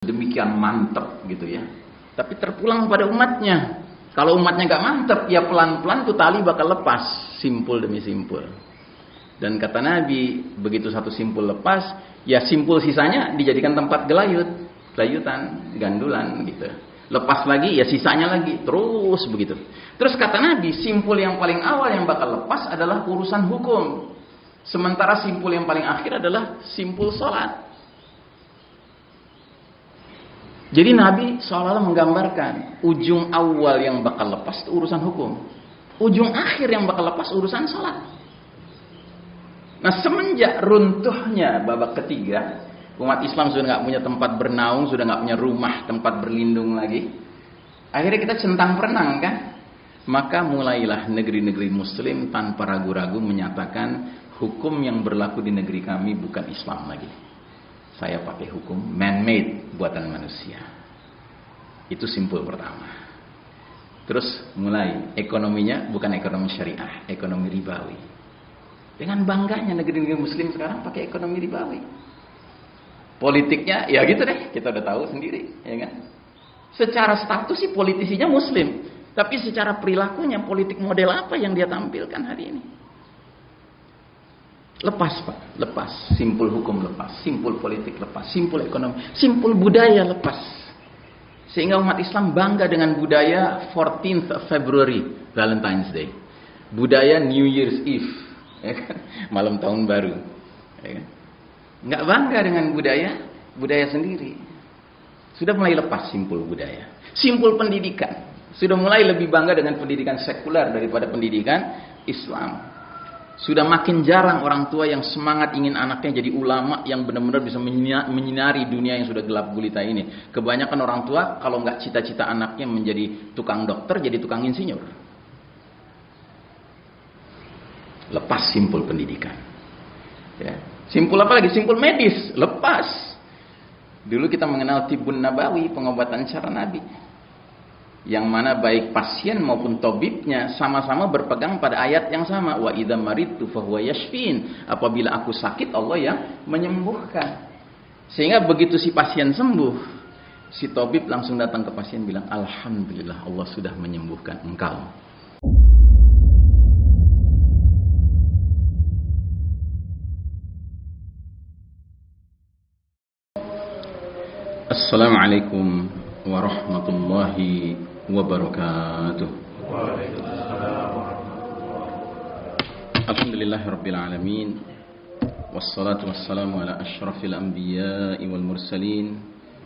demikian mantap gitu ya. Tapi terpulang pada umatnya. Kalau umatnya gak mantap, ya pelan-pelan tuh tali bakal lepas, simpul demi simpul. Dan kata Nabi, begitu satu simpul lepas, ya simpul sisanya dijadikan tempat gelayutan, gandulan gitu. Lepas lagi, ya sisanya lagi, terus begitu. Terus kata Nabi, simpul yang paling awal yang bakal lepas adalah urusan hukum. Sementara simpul yang paling akhir adalah simpul sholat. Jadi Nabi seolah-olah menggambarkan ujung awal yang bakal lepas itu urusan hukum, ujung akhir yang bakal lepas urusan sholat. Nah, semenjak runtuhnya babak ketiga, umat Islam sudah nggak punya tempat bernaung, sudah nggak punya rumah tempat berlindung lagi. Akhirnya kita centang perenang kan? Maka mulailah negeri-negeri Muslim tanpa ragu-ragu menyatakan hukum yang berlaku di negeri kami bukan Islam lagi. Saya pakai hukum man-made, buatan manusia. Itu simpul pertama. Terus mulai ekonominya bukan ekonomi syariah, ekonomi ribawi. Dengan bangganya negeri-negeri Muslim sekarang pakai ekonomi ribawi. Politiknya ya gitu deh, kita udah tahu sendiri, ya kan? Secara status sih politisinya Muslim, tapi secara perilakunya politik model apa yang dia tampilkan hari ini? Lepas Pak, lepas. Simpul hukum lepas, simpul politik lepas, simpul ekonomi, simpul budaya lepas. Sehingga umat Islam bangga dengan budaya 14th of February, Valentine's Day. Budaya New Year's Eve, ya kan? Malam tahun baru. Ya kan? Nggak bangga dengan budaya sendiri. Sudah mulai lepas simpul budaya. Simpul pendidikan. Sudah mulai lebih bangga dengan pendidikan sekuler daripada pendidikan Islam. Sudah makin jarang orang tua yang semangat ingin anaknya jadi ulama yang benar-benar bisa menyinari dunia yang sudah gelap gulita ini. Kebanyakan orang tua kalau nggak cita-cita anaknya menjadi tukang dokter, jadi tukang insinyur. Lepas simpul pendidikan. Ya. Simpul apa lagi? Simpul medis. Lepas. Dulu kita mengenal Tibbun Nabawi, pengobatan cara Nabi. Yang mana baik pasien maupun tabibnya sama-sama berpegang pada ayat yang sama, wa idza maridtu fahuwa yashfin. Apabila aku sakit, Allah yang menyembuhkan. Sehingga begitu si pasien sembuh, si tabib langsung datang ke pasien bilang, alhamdulillah Allah sudah menyembuhkan engkau. Assalamualaikum warahmatullahi wabarakatuh. Alhamdulillahirabbil alamin. Wassalatu wassalamu ala asyrafil anbiya'i wal mursalin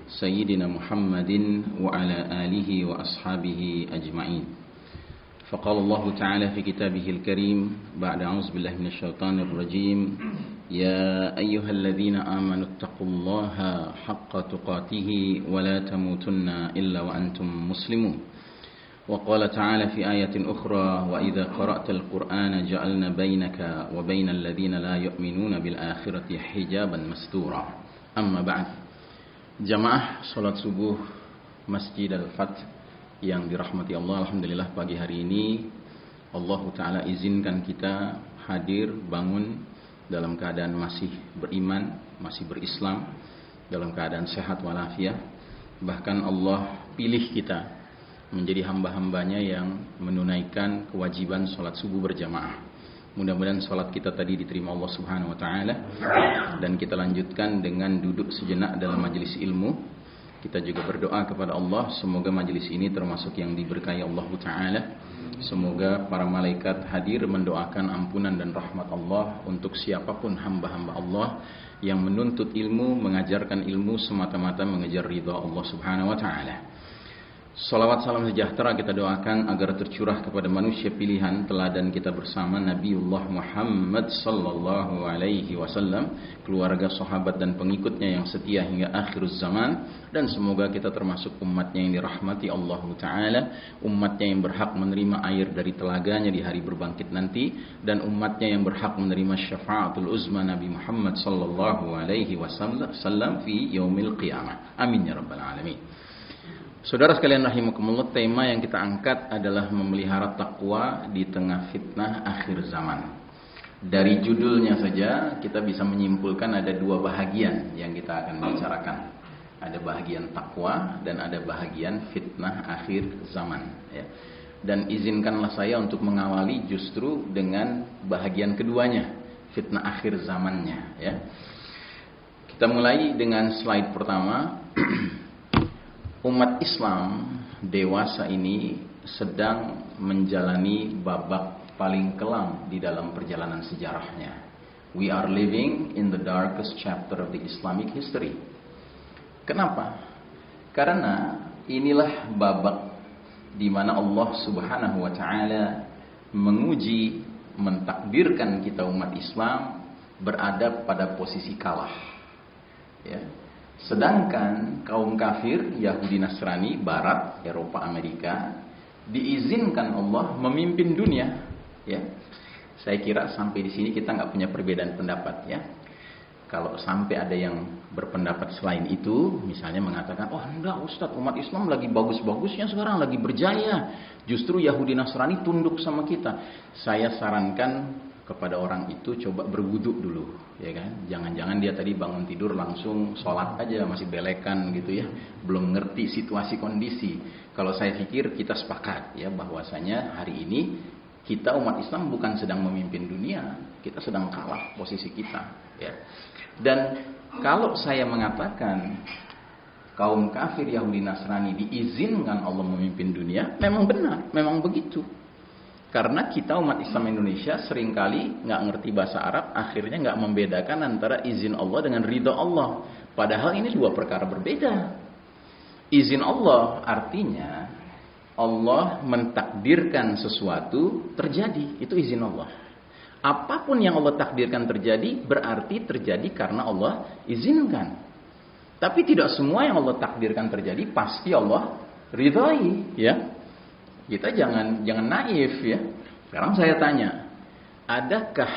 sayyidina Muhammadin wa ala alihi wa ashabihi ajma'in. Faqala Allah Ta'ala fi kitabihil karim ba'da a'udzu billahi minasyaitonir rajim. يا أيها الذين آمنوا اتقوا الله حق تقاته ولا تموتن إلا وأنتم مسلمون وقال تعالى في آية أخرى وإذا قرأت القرآن جعلنا بينك وبين الذين لا يؤمنون بالآخرة حجابا مستورا أما بعد jamaah salat subuh Masjid Al-Fath yang dirahmati Allah, alhamdulillah pagi hari ini Allah Ta'ala izinkan kita hadir bangun dalam keadaan masih beriman, masih berislam, dalam keadaan sehat walafiat. Bahkan Allah pilih kita menjadi hamba-hambanya yang menunaikan kewajiban sholat subuh berjamaah. Mudah-mudahan sholat kita tadi diterima Allah Subhanahu Wa Taala, dan kita lanjutkan dengan duduk sejenak dalam majelis ilmu. Kita juga berdoa kepada Allah, semoga majelis ini termasuk yang diberkahi Allah Ta'ala. Semoga para malaikat hadir mendoakan ampunan dan rahmat Allah untuk siapapun hamba-hamba Allah yang menuntut ilmu, mengajarkan ilmu semata-mata mengejar ridha Allah Subhanahu Wa Ta'ala. Salawat salam sejahtera kita doakan agar tercurah kepada manusia pilihan teladan kita bersama Nabiullah Muhammad sallallahu alaihi wasallam, keluarga, sahabat dan pengikutnya yang setia hingga akhir zaman, dan semoga kita termasuk umatnya yang dirahmati Allah Ta'ala, umatnya yang berhak menerima air dari telaganya di hari berbangkit nanti, dan umatnya yang berhak menerima syafaatul uzma Nabi Muhammad sallallahu alaihi wasallam fi yaumil qiyamah. Amin ya rabbal alamin. Saudara sekalian rahimakumullah, tema yang kita angkat adalah memelihara takwa di tengah fitnah akhir zaman. Dari judulnya saja kita bisa menyimpulkan ada dua bahagian yang kita akan bicarakan. Ada bahagian takwa dan ada bahagian fitnah akhir zaman, ya. Dan izinkanlah saya untuk mengawali justru dengan bahagian keduanya, fitnah akhir zamannya, ya. Kita mulai dengan slide pertama. Umat Islam dewasa ini sedang menjalani babak paling kelam di dalam perjalanan sejarahnya. We are living in the darkest chapter of the Islamic history. Kenapa? Karena inilah babak di mana Allah Subhanahu wa taala menguji, mentakdirkan kita umat Islam berada pada posisi kalah. Ya. Sedangkan kaum kafir, Yahudi Nasrani, Barat, Eropa, Amerika diizinkan Allah memimpin dunia. Ya. Saya kira sampai di sini kita nggak punya perbedaan pendapat, ya. Kalau sampai ada yang berpendapat selain itu, misalnya mengatakan, oh enggak Ustadz, umat Islam lagi bagus-bagusnya sekarang, lagi berjaya. Justru Yahudi Nasrani tunduk sama kita. Saya sarankan kepada orang itu coba berwudu dulu, ya kan? Jangan-jangan dia tadi bangun tidur langsung sholat aja, masih belekan gitu ya, belum ngerti situasi kondisi. Kalau saya pikir kita sepakat ya bahwasanya hari ini kita umat Islam bukan sedang memimpin dunia, kita sedang kalah posisi kita, ya. Dan kalau saya mengatakan kaum kafir Yahudi Nasrani diizinkan Allah memimpin dunia, memang benar, memang begitu. Karena kita umat Islam Indonesia seringkali nggak ngerti bahasa Arab, akhirnya nggak membedakan antara izin Allah dengan ridha Allah. Padahal ini dua perkara berbeda. Izin Allah artinya Allah mentakdirkan sesuatu terjadi, itu izin Allah. Apapun yang Allah takdirkan terjadi berarti terjadi karena Allah izinkan. Tapi tidak semua yang Allah takdirkan terjadi pasti Allah ridhai, ya. Kita jangan naif ya. Sekarang saya tanya, adakah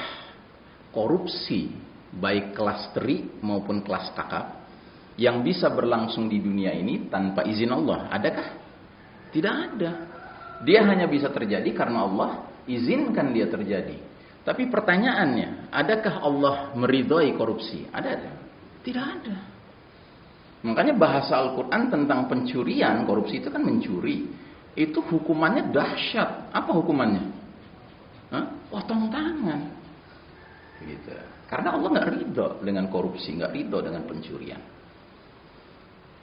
korupsi baik kelas teri maupun kelas kakap yang bisa berlangsung di dunia ini tanpa izin Allah? Adakah? Tidak ada. Dia hanya bisa terjadi karena Allah izinkan dia terjadi. Tapi pertanyaannya, adakah Allah meridhai korupsi? Ada? Tidak ada. Makanya bahasa Al-Quran tentang pencurian, korupsi itu kan mencuri. Itu hukumannya dahsyat. Apa hukumannya? Potong tangan. Gitu. Karena Allah nggak ridho dengan korupsi, nggak ridho dengan pencurian.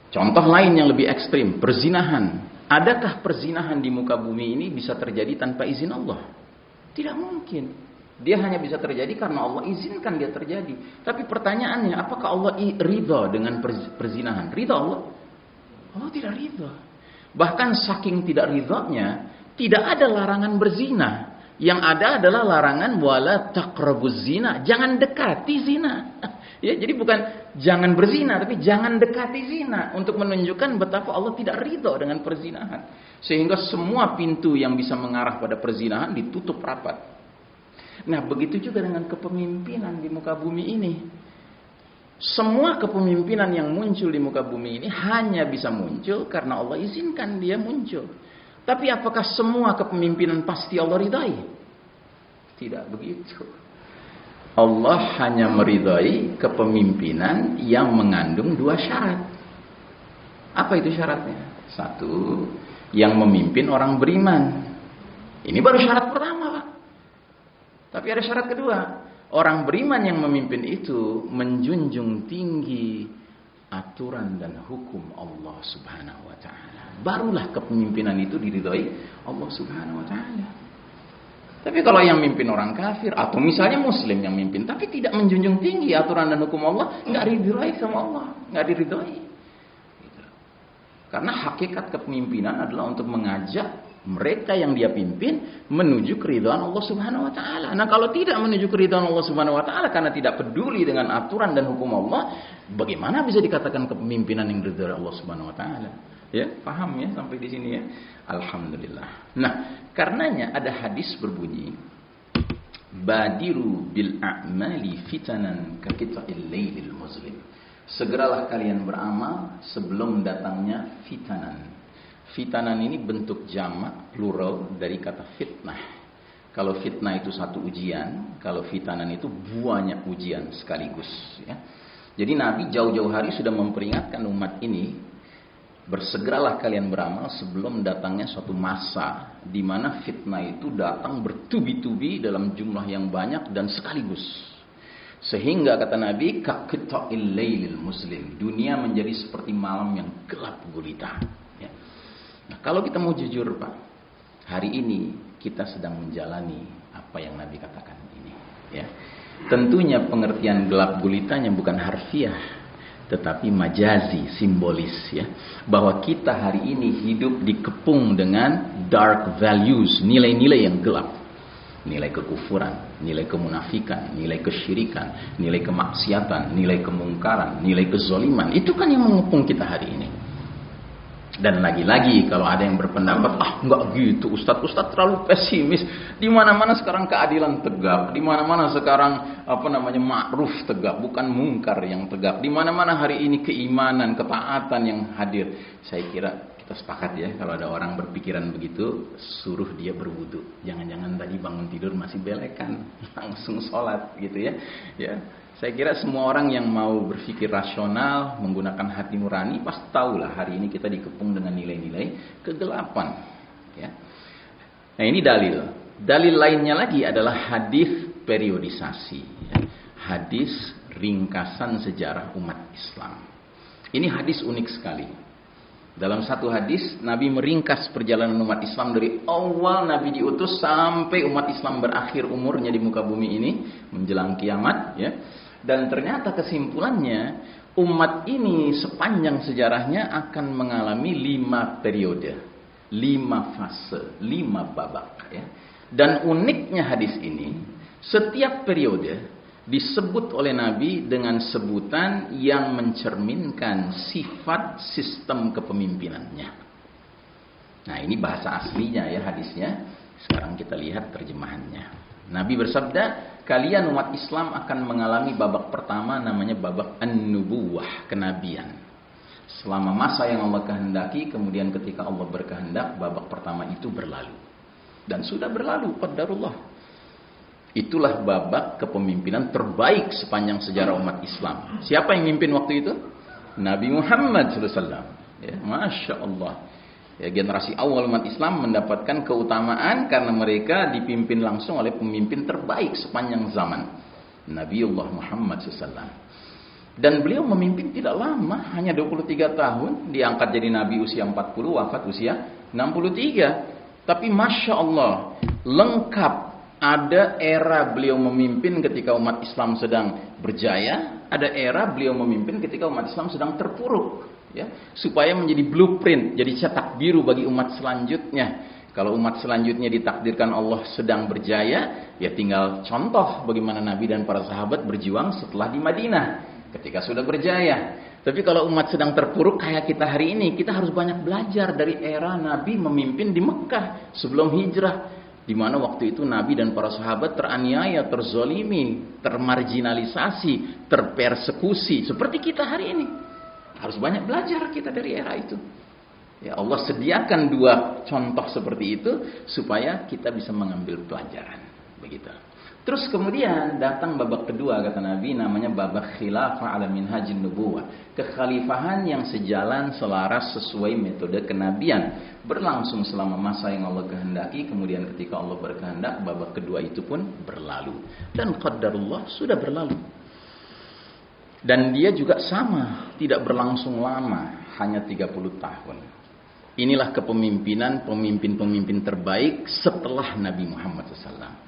Contoh lain yang lebih ekstrim, perzinahan. Adakah perzinahan di muka bumi ini bisa terjadi tanpa izin Allah? Tidak mungkin. Dia hanya bisa terjadi karena Allah izinkan dia terjadi. Tapi pertanyaannya, apakah Allah ridha dengan perzinahan? Ridha Allah? Allah tidak ridha. Bahkan saking tidak ridhanya, tidak ada larangan berzina. Yang ada adalah larangan wala taqrabuz zina, jangan dekati zina. Ya, jadi bukan jangan berzina, tapi jangan dekati zina, untuk menunjukkan betapa Allah tidak ridha dengan perzinahan. Sehingga semua pintu yang bisa mengarah pada perzinahan ditutup rapat. Nah, begitu juga dengan kepemimpinan di muka bumi ini. Semua kepemimpinan yang muncul di muka bumi ini hanya bisa muncul karena Allah izinkan dia muncul. Tapi apakah semua kepemimpinan pasti Allah ridhai? Tidak begitu. Allah hanya meridhai kepemimpinan yang mengandung dua syarat. Apa itu syaratnya? Satu, yang memimpin orang beriman. Ini baru syarat pertama, Pak. Tapi ada syarat kedua. Orang beriman yang memimpin itu menjunjung tinggi aturan dan hukum Allah Subhanahu wa taala. Barulah kepemimpinan itu diridhai Allah Subhanahu wa taala. Tapi kalau yang mimpin orang kafir atau misalnya muslim yang mimpin tapi tidak menjunjung tinggi aturan dan hukum Allah, enggak diridhai sama Allah, enggak diridhai. Karena hakikat kepemimpinan adalah untuk mengajak mereka yang dia pimpin menuju keridhaan Allah Subhanahu wa taala. Nah, kalau tidak menuju keridhaan Allah Subhanahu wa taala karena tidak peduli dengan aturan dan hukum Allah, bagaimana bisa dikatakan kepemimpinan yang diridhai Allah Subhanahu wa taala? Ya, paham ya sampai di sini ya? Alhamdulillah. Nah, karenanya ada hadis berbunyi, Badiru bil a'mali fitanan ka qita'il lailil muzlim. Segeralah kalian beramal sebelum datangnya fitanan. Fitanan ini bentuk jamak plural dari kata fitnah. Kalau fitnah itu satu ujian, kalau fitanan itu banyak ujian sekaligus. Ya. Jadi Nabi jauh-jauh hari sudah memperingatkan umat ini, bersegeralah kalian beramal sebelum datangnya suatu masa di mana fitnah itu datang bertubi-tubi dalam jumlah yang banyak dan sekaligus. Sehingga kata Nabi, kaqita'il lailil muslim, dunia menjadi seperti malam yang gelap gulita. Ya. Nah, kalau kita mau jujur Pak, hari ini kita sedang menjalani apa yang Nabi katakan ini. Ya. Tentunya pengertian gelap gulitanya bukan harfiah, tetapi majazi, simbolis ya. Bahwa kita hari ini hidup dikepung dengan dark values, nilai-nilai yang gelap. Nilai kekufuran, nilai kemunafikan, nilai kesyirikan, nilai kemaksiatan, nilai kemungkaran, nilai kezoliman. Itu kan yang mengepung kita hari ini. Dan lagi-lagi kalau ada yang berpendapat, enggak gitu Ustadz terlalu pesimis. Di mana-mana sekarang keadilan tegak, di mana-mana sekarang ma'ruf tegak, bukan mungkar yang tegak. Di mana-mana hari ini keimanan, ketaatan yang hadir. Saya kira kita sepakat ya, kalau ada orang berpikiran begitu, suruh dia berwudu. Jangan-jangan tadi bangun tidur masih belekan, langsung sholat gitu ya. Ya. Saya kira semua orang yang mau berpikir rasional, menggunakan hati nurani, pasti tahulah hari ini kita dikepung dengan nilai-nilai kegelapan. Ya. Nah ini dalil. Dalil lainnya lagi adalah hadis periodisasi. Ya. Hadis ringkasan sejarah umat Islam. Ini hadis unik sekali. Dalam satu hadis, Nabi meringkas perjalanan umat Islam dari awal Nabi diutus sampai umat Islam berakhir umurnya di muka bumi ini, menjelang kiamat. Ya. Dan ternyata kesimpulannya, umat ini sepanjang sejarahnya akan mengalami 5 periode, 5 fase, 5 babak. Ya. Dan uniknya hadis ini, setiap periode disebut oleh Nabi dengan sebutan yang mencerminkan sifat sistem kepemimpinannya. Nah ini bahasa aslinya ya hadisnya. Sekarang kita lihat terjemahannya. Nabi bersabda, kalian umat Islam akan mengalami babak pertama namanya babak an-nubuwah, kenabian. Selama masa yang Allah kehendaki, kemudian ketika Allah berkehendak, babak pertama itu berlalu. Dan sudah berlalu, qadarullah. Itulah babak kepemimpinan terbaik sepanjang sejarah umat Islam. Siapa yang mimpin waktu itu? Nabi Muhammad SAW. Ya, Masya Allah. Ya, generasi awal umat Islam mendapatkan keutamaan karena mereka dipimpin langsung oleh pemimpin terbaik sepanjang zaman. Nabiullah Muhammad SAW. Dan beliau memimpin tidak lama, hanya 23 tahun. Diangkat jadi Nabi usia 40, wafat usia 63. Tapi Masya Allah, lengkap. Ada era beliau memimpin ketika umat Islam sedang berjaya, ada era beliau memimpin ketika umat Islam sedang terpuruk, ya, supaya menjadi blueprint, jadi cetak biru bagi umat selanjutnya. Kalau umat selanjutnya ditakdirkan Allah sedang berjaya, ya tinggal contoh bagaimana Nabi dan para sahabat berjuang setelah di Madinah ketika sudah berjaya. Tapi kalau umat sedang terpuruk kayak kita hari ini, kita harus banyak belajar dari era Nabi memimpin di Mekah sebelum hijrah. Di mana waktu itu Nabi dan para sahabat teraniaya, terzolimi, termarginalisasi, terpersekusi. Seperti kita hari ini. Harus banyak belajar kita dari era itu. Ya, Allah sediakan 2 contoh seperti itu supaya kita bisa mengambil pelajaran. Begitu. Terus kemudian datang babak kedua kata Nabi, namanya babak khilafah ala minhajin nubuwah. Kekhalifahan yang sejalan selaras sesuai metode kenabian. Berlangsung selama masa yang Allah kehendaki. Kemudian ketika Allah berkehendak, babak kedua itu pun berlalu. Dan qadarullah sudah berlalu. Dan dia juga sama, tidak berlangsung lama, hanya 30 tahun. Inilah kepemimpinan pemimpin-pemimpin terbaik setelah Nabi Muhammad SAW.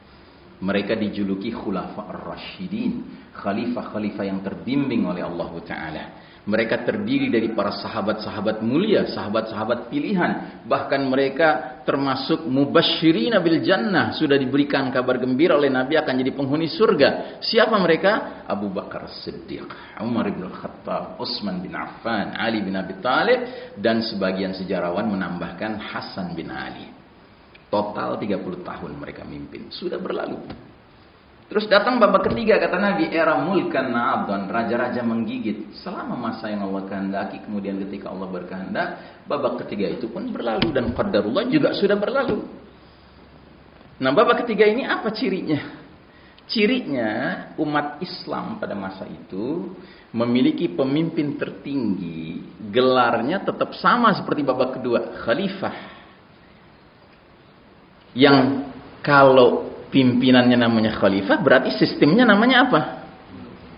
Mereka dijuluki Khulafa ar-Rashidin, khalifah-khalifah yang terbimbing oleh Allah Ta'ala. Mereka terdiri dari para sahabat-sahabat mulia, sahabat-sahabat pilihan. Bahkan mereka termasuk mubasyirina bil jannah. Sudah diberikan kabar gembira oleh Nabi akan jadi penghuni surga. Siapa mereka? Abu Bakar Siddiq, Umar bin Khattab, Utsman bin Affan, Ali bin Abi Thalib. Dan sebagian sejarawan menambahkan Hasan bin Ali. Total 30 tahun mereka mimpin. Sudah berlalu. Terus datang babak ketiga kata Nabi, era mulkan na'abdan, raja-raja menggigit. Selama masa yang Allah kehendaki, kemudian ketika Allah berkehendak, babak ketiga itu pun berlalu. Dan qadarullah juga sudah berlalu. Nah babak ketiga ini apa cirinya? Cirinya umat Islam pada masa itu memiliki pemimpin tertinggi, gelarnya tetap sama seperti babak kedua, khalifah. Yang kalau pimpinannya namanya khalifah, berarti sistemnya namanya apa?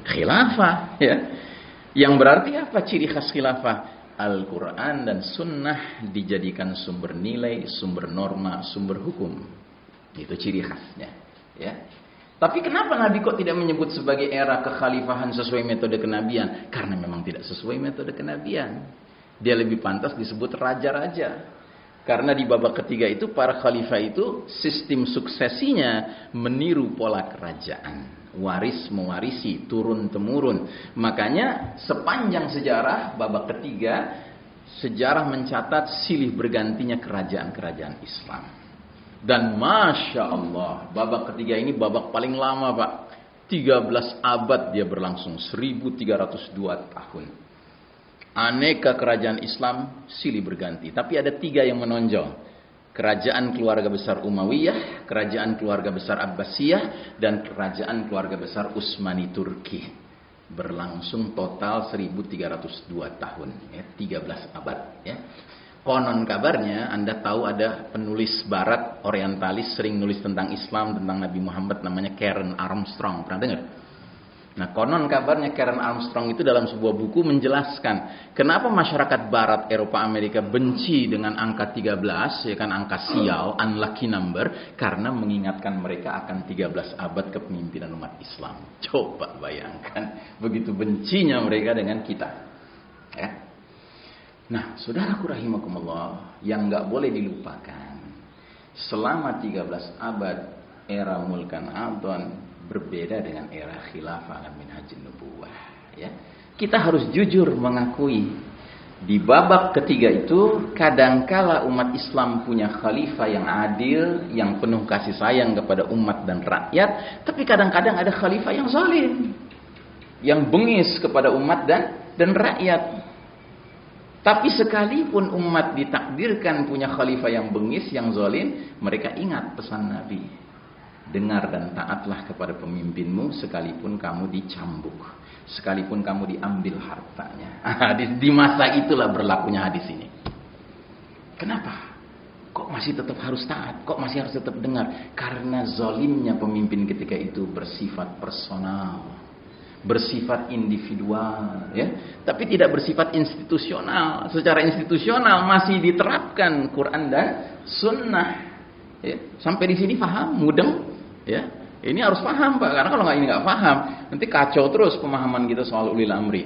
Khilafah, ya. Yang berarti apa ciri khas khilafah? Al-Quran dan Sunnah dijadikan sumber nilai, sumber norma, sumber hukum. Itu ciri khasnya, ya. Tapi kenapa Nabi kok tidak menyebut sebagai era kekhalifahan sesuai metode kenabian? Karena memang tidak sesuai metode kenabian. Dia lebih pantas disebut raja-raja. Karena di babak ketiga itu para khalifah itu sistem suksesinya meniru pola kerajaan. Waris mewarisi, turun temurun. Makanya sepanjang sejarah babak ketiga, sejarah mencatat silih bergantinya kerajaan-kerajaan Islam. Dan Masya Allah, babak ketiga ini babak paling lama Pak. 13 abad dia berlangsung, 1302 tahun. Aneka kerajaan Islam silih berganti. Tapi ada 3 yang menonjol. Kerajaan keluarga besar Umayyah, kerajaan keluarga besar Abbasiyah, dan kerajaan keluarga besar Utsmani Turki. Berlangsung total 1302 tahun. Ya, 13 abad. Ya. Konon kabarnya, Anda tahu ada penulis barat orientalis sering nulis tentang Islam, tentang Nabi Muhammad, namanya Karen Armstrong. Pernah dengar? Nah, konon kabarnya Karen Armstrong itu dalam sebuah buku menjelaskan kenapa masyarakat barat Eropa Amerika benci dengan angka 13, ya kan, angka sial, unlucky number, karena mengingatkan mereka akan 13 abad kepemimpinan umat Islam. Coba bayangkan, begitu bencinya mereka dengan kita. Ya. Nah, saudaraku rahimakumullah, yang nggak boleh dilupakan, selama 13 abad era Mulkan Adon berbeda dengan era khilafah minhajun nubuwah. Ya, kita harus jujur mengakui di babak ketiga itu kadangkala umat Islam punya khalifah yang adil, yang penuh kasih sayang kepada umat dan rakyat, tapi kadang-kadang ada khalifah yang zalim, yang bengis kepada umat dan rakyat. Tapi sekalipun umat ditakdirkan punya khalifah yang bengis, yang zalim, mereka ingat pesan Nabi. Dengar dan taatlah kepada pemimpinmu sekalipun kamu dicambuk, sekalipun kamu diambil hartanya. Di masa itulah berlakunya hadis ini. Kenapa? Kok masih tetap harus taat? Kok masih harus tetap dengar? Karena zalimnya pemimpin ketika itu bersifat personal, bersifat individual, ya, tapi tidak bersifat institusional. Secara institusional masih diterapkan Quran dan Sunnah. Ya, sampai di sini paham, mudeng, ya. Ini harus paham Pak, karena kalau ini nggak paham, nanti kacau terus pemahaman kita soal ulil amri.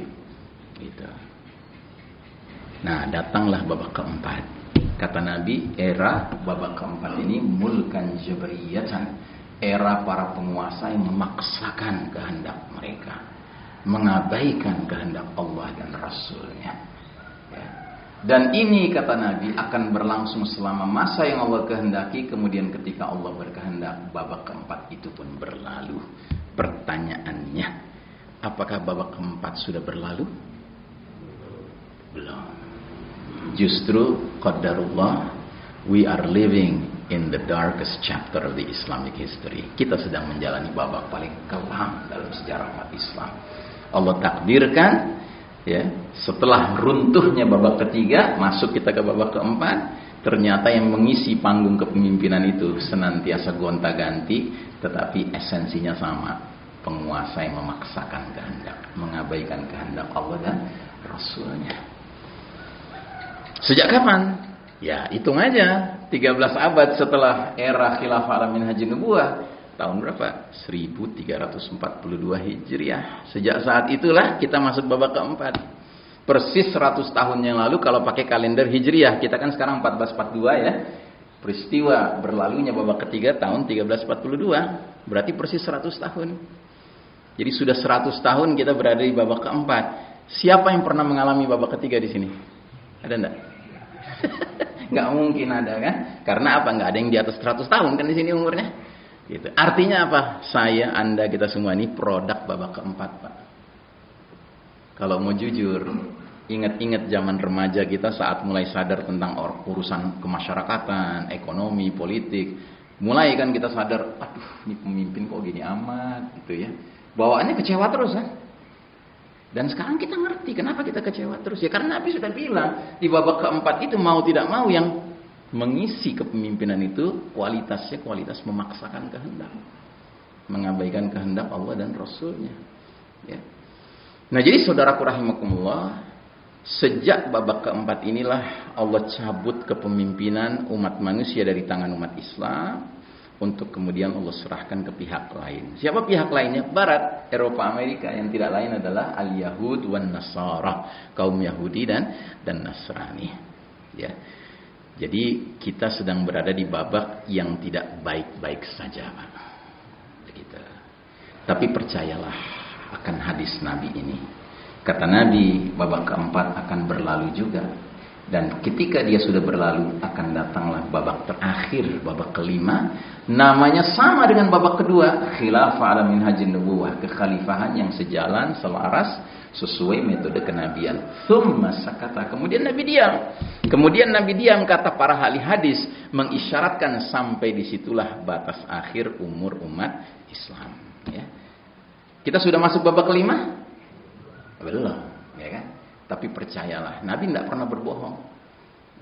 Gitu. Nah, datanglah babak keempat. Kata Nabi, era babak keempat ini mulkan jabriyatan, era para penguasa yang memaksakan kehendak mereka, mengabaikan kehendak Allah dan Rasulnya. Ya. Dan ini kata Nabi akan berlangsung selama masa yang Allah kehendaki. Kemudian ketika Allah berkehendak, babak keempat itu pun berlalu. Pertanyaannya, apakah babak keempat sudah berlalu? Belum. Justru qadarullah, we are living in the darkest chapter of the Islamic history. Kita sedang menjalani babak paling kelam dalam sejarah umat Islam. Allah takdirkan, ya, setelah runtuhnya babak ketiga, masuk kita ke babak keempat. Ternyata yang mengisi panggung kepemimpinan itu senantiasa gonta-ganti, tetapi esensinya sama. Penguasa yang memaksakan kehendak, mengabaikan kehendak Allah dan Rasulnya. Sejak kapan? Ya, hitung aja. 13 abad setelah era khilafah minhajun nubuwah. Tahun berapa? 1342 Hijriah. Sejak saat itulah kita masuk babak keempat. Persis 100 tahun yang lalu kalau pakai kalender Hijriah. Kita kan sekarang 1442 ya. Peristiwa berlalunya babak ketiga tahun 1342. Berarti persis 100 tahun. Jadi sudah 100 tahun kita berada di babak keempat. Siapa yang pernah mengalami babak ketiga di sini? Ada enggak? Nggak mungkin ada kan? Karena apa? Nggak ada yang di atas 100 tahun kan di sini umurnya. Gitu. Artinya apa? Saya, Anda, kita semua ini produk babak keempat, Pak. Kalau mau jujur, ingat-ingat zaman remaja kita saat mulai sadar tentang urusan kemasyarakatan, ekonomi, politik. Mulai kan kita sadar, aduh ini pemimpin kok gini amat gitu ya. Bawaannya kecewa terus kan. Dan sekarang kita ngerti kenapa kita kecewa terus. Ya karena Nabi sudah bilang di babak keempat itu mau tidak mau yang mengisi kepemimpinan itu kualitasnya kualitas memaksakan kehendak. Mengabaikan kehendak Allah dan Rasulnya. Ya. Nah jadi saudaraku rahimakumullah, sejak babak keempat inilah Allah cabut kepemimpinan umat manusia dari tangan umat Islam untuk kemudian Allah serahkan ke pihak lain. Siapa pihak lainnya? Barat, Eropa, Amerika, yang tidak lain adalah al-Yahud wan Nasara, kaum Yahudi dan Nasrani. Ya. Jadi kita sedang berada di babak yang tidak baik-baik saja, Pak. Begitu. Tapi percayalah akan hadis Nabi ini. Kata Nabi, babak keempat akan berlalu juga. Dan ketika dia sudah berlalu, akan datanglah babak terakhir, babak kelima. Namanya sama dengan babak kedua, khilafah ala minhajin nubuwah, kekhalifahan yang sejalan, selaras, sesuai metode kenabian. Tsumma sakata, kemudian Nabi diam. Kemudian Nabi diam, kata para ahli hadis, mengisyaratkan sampai disitulah batas akhir umur umat Islam. Ya. Kita sudah masuk babak kelima? Belum, ya kan? Tapi percayalah, Nabi tidak pernah berbohong.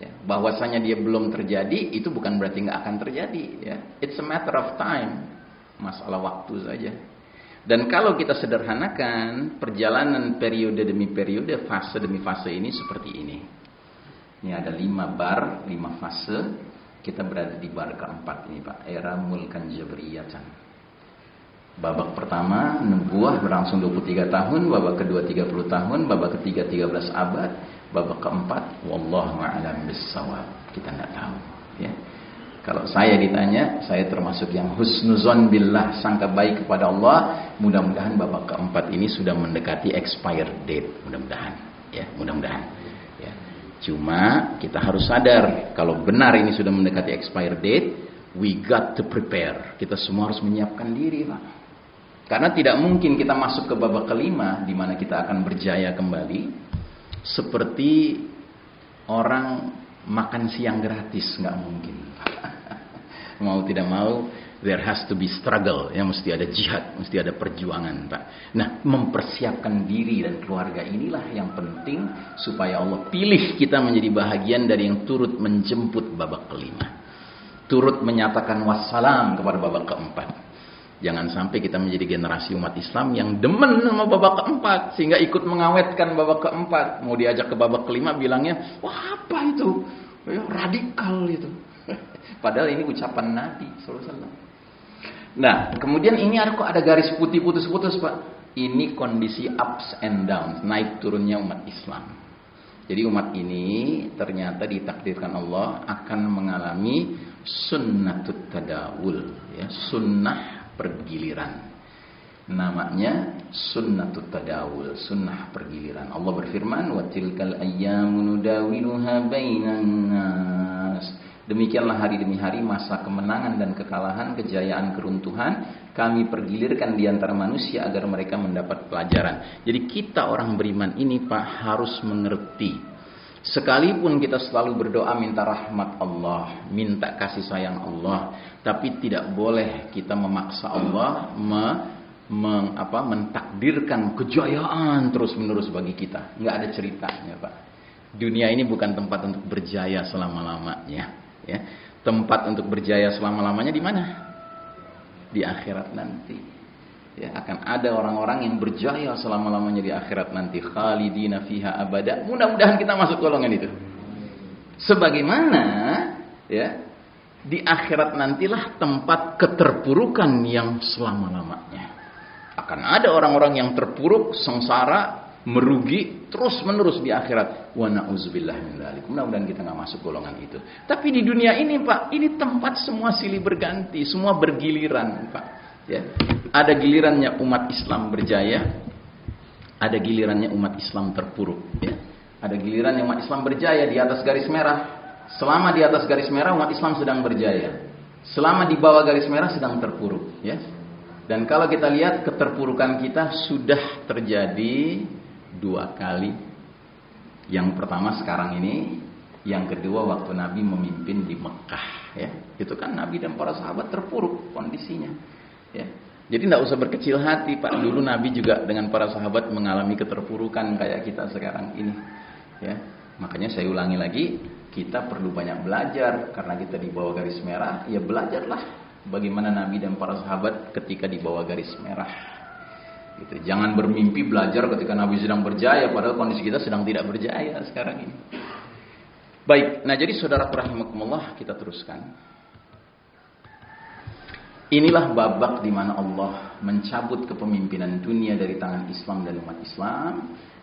Ya, bahwasanya dia belum terjadi, itu bukan berarti nggak akan terjadi. Ya. It's a matter of time, masalah waktu saja. Dan kalau kita sederhanakan, perjalanan periode demi periode, fase demi fase ini seperti ini. Ini ada 5 bar, 5 fase. Kita berada di bar keempat ini, Pak. Era mulkan jabriyatan. Babak pertama, nubuah berlangsung 23 tahun, babak kedua 30 tahun, babak ketiga 13 abad, babak keempat, wallahu a'lam bissawab. Kita tidak tahu. Ya. Kalau saya ditanya, saya termasuk yang husnuzon billah, sangka baik kepada Allah. Mudah-mudahan babak keempat ini sudah mendekati expired date. Mudah-mudahan. Ya, mudah-mudahan. Ya. Cuma kita harus sadar, kalau benar ini sudah mendekati expired date, we got to prepare. Kita semua harus menyiapkan diri, Pak. Karena tidak mungkin kita masuk ke babak kelima di mana kita akan berjaya kembali seperti orang makan siang gratis, nggak mungkin. Mau tidak mau, there has to be struggle, ya mesti ada jihad, mesti ada perjuangan, Pak. Nah, mempersiapkan diri dan keluarga inilah yang penting supaya Allah pilih kita menjadi bahagian dari yang turut menjemput babak kelima, turut menyatakan wassalam kepada babak keempat. Jangan sampai kita menjadi generasi umat Islam yang demen sama babak keempat sehingga ikut mengawetkan babak keempat. Mau diajak ke babak kelima bilangnya, wah apa itu? Radikal itu. Padahal ini ucapan Nabi SAW. Nah, kemudian ini ada garis putih putus-putus, Pak. Ini kondisi ups and downs, naik turunnya umat Islam. Jadi umat ini ternyata ditakdirkan Allah akan mengalami sunnatut tadawul, ya, sunnah pergiliran. Namanya sunnatut tadawul, sunnah pergiliran. Allah berfirman, wa tilkal ayyamu nudawiluha bainan nas. Demikianlah hari demi hari, masa kemenangan dan kekalahan, kejayaan, keruntuhan, kami pergilirkan di antara manusia agar mereka mendapat pelajaran. Jadi kita orang beriman ini, Pak, harus mengerti. Sekalipun kita selalu berdoa minta rahmat Allah, minta kasih sayang Allah, tapi tidak boleh kita memaksa Allah mentakdirkan kejayaan terus-menerus bagi kita. Nggak ada ceritanya, Pak. Dunia ini bukan tempat untuk berjaya selama-lamanya. Ya. Tempat untuk berjaya selama-lamanya di mana? Di akhirat nanti. Ya, akan ada orang-orang yang berjaya selama-lamanya di akhirat nanti, khalidina fiha abada. Mudah-mudahan kita masuk golongan itu. Sebagaimana ya, di akhirat nantilah tempat keterpurukan yang selama-lamanya. Akan ada orang-orang yang terpuruk, sengsara, merugi terus-menerus di akhirat. Wa na'udzubillah min dzalik. Mudah-mudahan kita enggak masuk golongan itu. Tapi di dunia ini, Pak, ini tempat semua silih berganti, semua bergiliran, Pak. Ya. Ada gilirannya umat Islam berjaya, ada gilirannya umat Islam terpuruk. Ya. Ada gilirannya umat Islam berjaya di atas garis merah. Selama di atas garis merah umat Islam sedang berjaya. Selama di bawah garis merah sedang terpuruk. Ya. Dan kalau kita lihat keterpurukan kita sudah terjadi 2 kali. Yang pertama sekarang ini, Yang kedua waktu Nabi memimpin di Mekah, ya. Itu kan Nabi dan para sahabat terpuruk kondisinya, ya. Jadi tidak usah berkecil hati, Pak. Dulu Nabi juga dengan para sahabat mengalami keterpurukan kayak kita sekarang ini, ya. Makanya saya ulangi lagi, kita perlu banyak belajar karena kita di bawah garis merah. Ya belajarlah bagaimana Nabi dan para sahabat ketika di bawah garis merah. Gitu. Jangan bermimpi belajar ketika Nabi sedang berjaya, padahal kondisi kita sedang tidak berjaya sekarang ini. Baik, nah jadi saudaraku rahimakumullah, kita teruskan. Inilah babak di mana Allah mencabut kepemimpinan dunia dari tangan Islam dan umat Islam.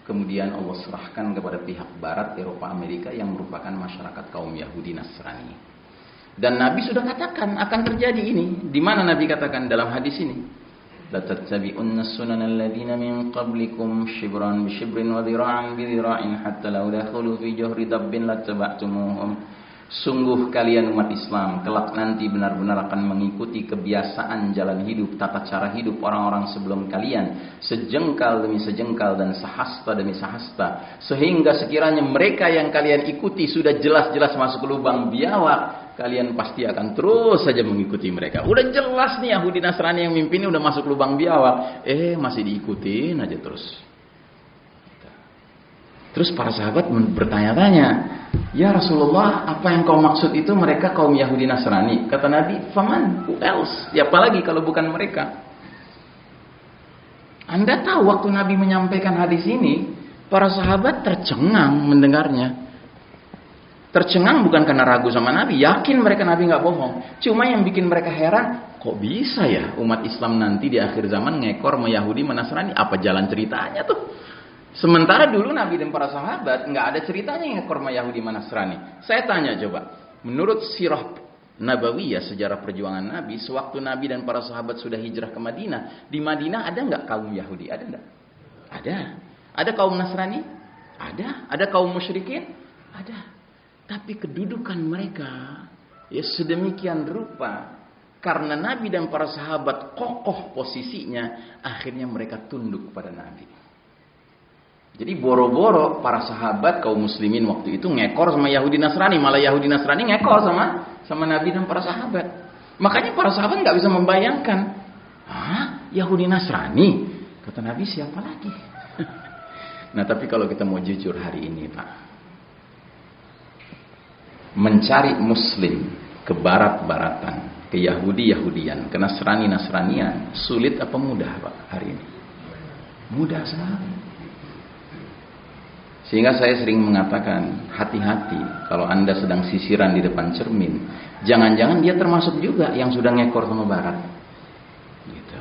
Kemudian Allah serahkan kepada pihak Barat, Eropa, Amerika yang merupakan masyarakat kaum Yahudi Nasrani. Dan Nabi sudah katakan akan terjadi ini. Di mana Nabi katakan dalam hadis ini? La tattabi'unna sunanal ladzina min qablikum shibran bi shibrin wa dhira'an bi dhira'in hatta law dakhulu fi juhri dabbin lattaba'tumuhum. Sungguh kalian umat Islam kelak nanti benar-benar akan mengikuti kebiasaan jalan hidup, tata cara hidup orang-orang sebelum kalian, sejengkal demi sejengkal dan sehasta demi sehasta, sehingga sekiranya mereka yang kalian ikuti sudah jelas-jelas masuk ke lubang biawak, kalian pasti akan terus saja mengikuti mereka. Udah jelas nih Yahudi Nasrani yang mimpin udah masuk lubang biawak, masih diikutin aja terus. Terus para sahabat bertanya-tanya, ya Rasulullah, apa yang kau maksud itu mereka kaum Yahudi Nasrani? Kata Nabi, faman, who else? Siapa lagi kalau bukan mereka? Anda tahu waktu Nabi menyampaikan hadis ini, para sahabat tercengang mendengarnya. Tercengang bukan karena ragu sama Nabi, yakin mereka Nabi nggak bohong. Cuma yang bikin mereka heran, kok bisa ya umat Islam nanti di akhir zaman ngekor sama Yahudi sama Nasrani? Apa jalan ceritanya tuh? Sementara dulu Nabi dan para sahabat nggak ada ceritanya yang korma Yahudi Nasrani. Saya tanya coba, menurut sirah Nabawiyah, sejarah perjuangan Nabi, sewaktu Nabi dan para sahabat sudah hijrah ke Madinah, di Madinah ada nggak kaum Yahudi? Ada nggak? Ada. Ada kaum Nasrani? Ada. Ada kaum musyrikin? Ada. Tapi kedudukan mereka ya sedemikian rupa karena Nabi dan para sahabat kokoh posisinya, akhirnya mereka tunduk kepada Nabi. Jadi boro-boro para sahabat kaum muslimin waktu itu ngekor sama Yahudi Nasrani, malah Yahudi Nasrani ngekor sama Nabi dan para sahabat. Makanya para sahabat nggak bisa membayangkan, Yahudi Nasrani? Kata Nabi, siapa lagi? Nah, tapi kalau kita mau jujur hari ini, Pak, mencari Muslim ke barat-baratan, ke Yahudi-Yahudian, ke Nasrani-Nasranian, sulit apa mudah, Pak, hari ini? Mudah sekali. Sehingga saya sering mengatakan, hati-hati kalau Anda sedang sisiran di depan cermin, jangan-jangan dia termasuk juga yang sudah ngekor sama Barat. Gitu.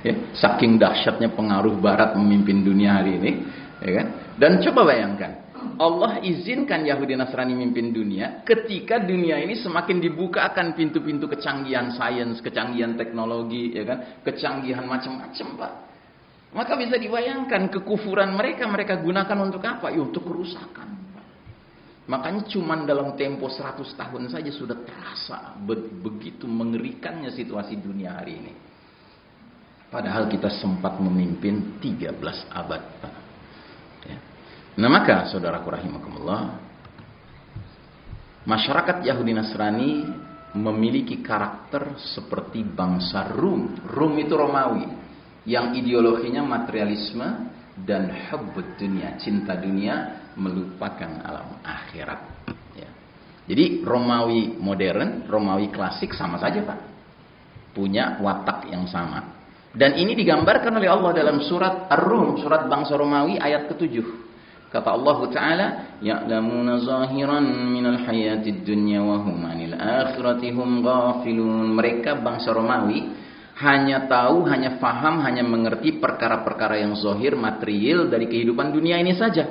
Ya, saking dahsyatnya pengaruh Barat memimpin dunia hari ini, ya kan? Dan coba bayangkan, Allah izinkan Yahudi Nasrani memimpin dunia ketika dunia ini semakin dibukakan pintu-pintu kecanggihan sains, kecanggihan teknologi, ya kan? Kecanggihan macam-macam, Pak. Maka bisa dibayangkan kekufuran mereka gunakan untuk apa? Ya, untuk kerusakan. Makanya cuma dalam tempo 100 tahun saja sudah terasa begitu mengerikannya situasi dunia hari ini. Padahal kita sempat memimpin 13 abad. Ya. Nah maka saudaraku rahimakumullah, masyarakat Yahudi Nasrani memiliki karakter seperti bangsa Rum. Rum itu Romawi, yang ideologinya materialisme dan hubbud dunia, cinta dunia, melupakan alam akhirat. Ya. Jadi Romawi modern, Romawi klasik sama saja, Pak, punya watak yang sama. Dan ini digambarkan oleh Allah dalam surat Ar-Rum, surat bangsa Romawi ayat ke-7. Kata Allah Ta'ala, ya'lamuna zahiran minal hayatid dunya wa hum 'anil akhirati hum ghafilun. Mereka bangsa Romawi hanya tahu, hanya faham, hanya mengerti perkara-perkara yang zahir, material dari kehidupan dunia ini saja.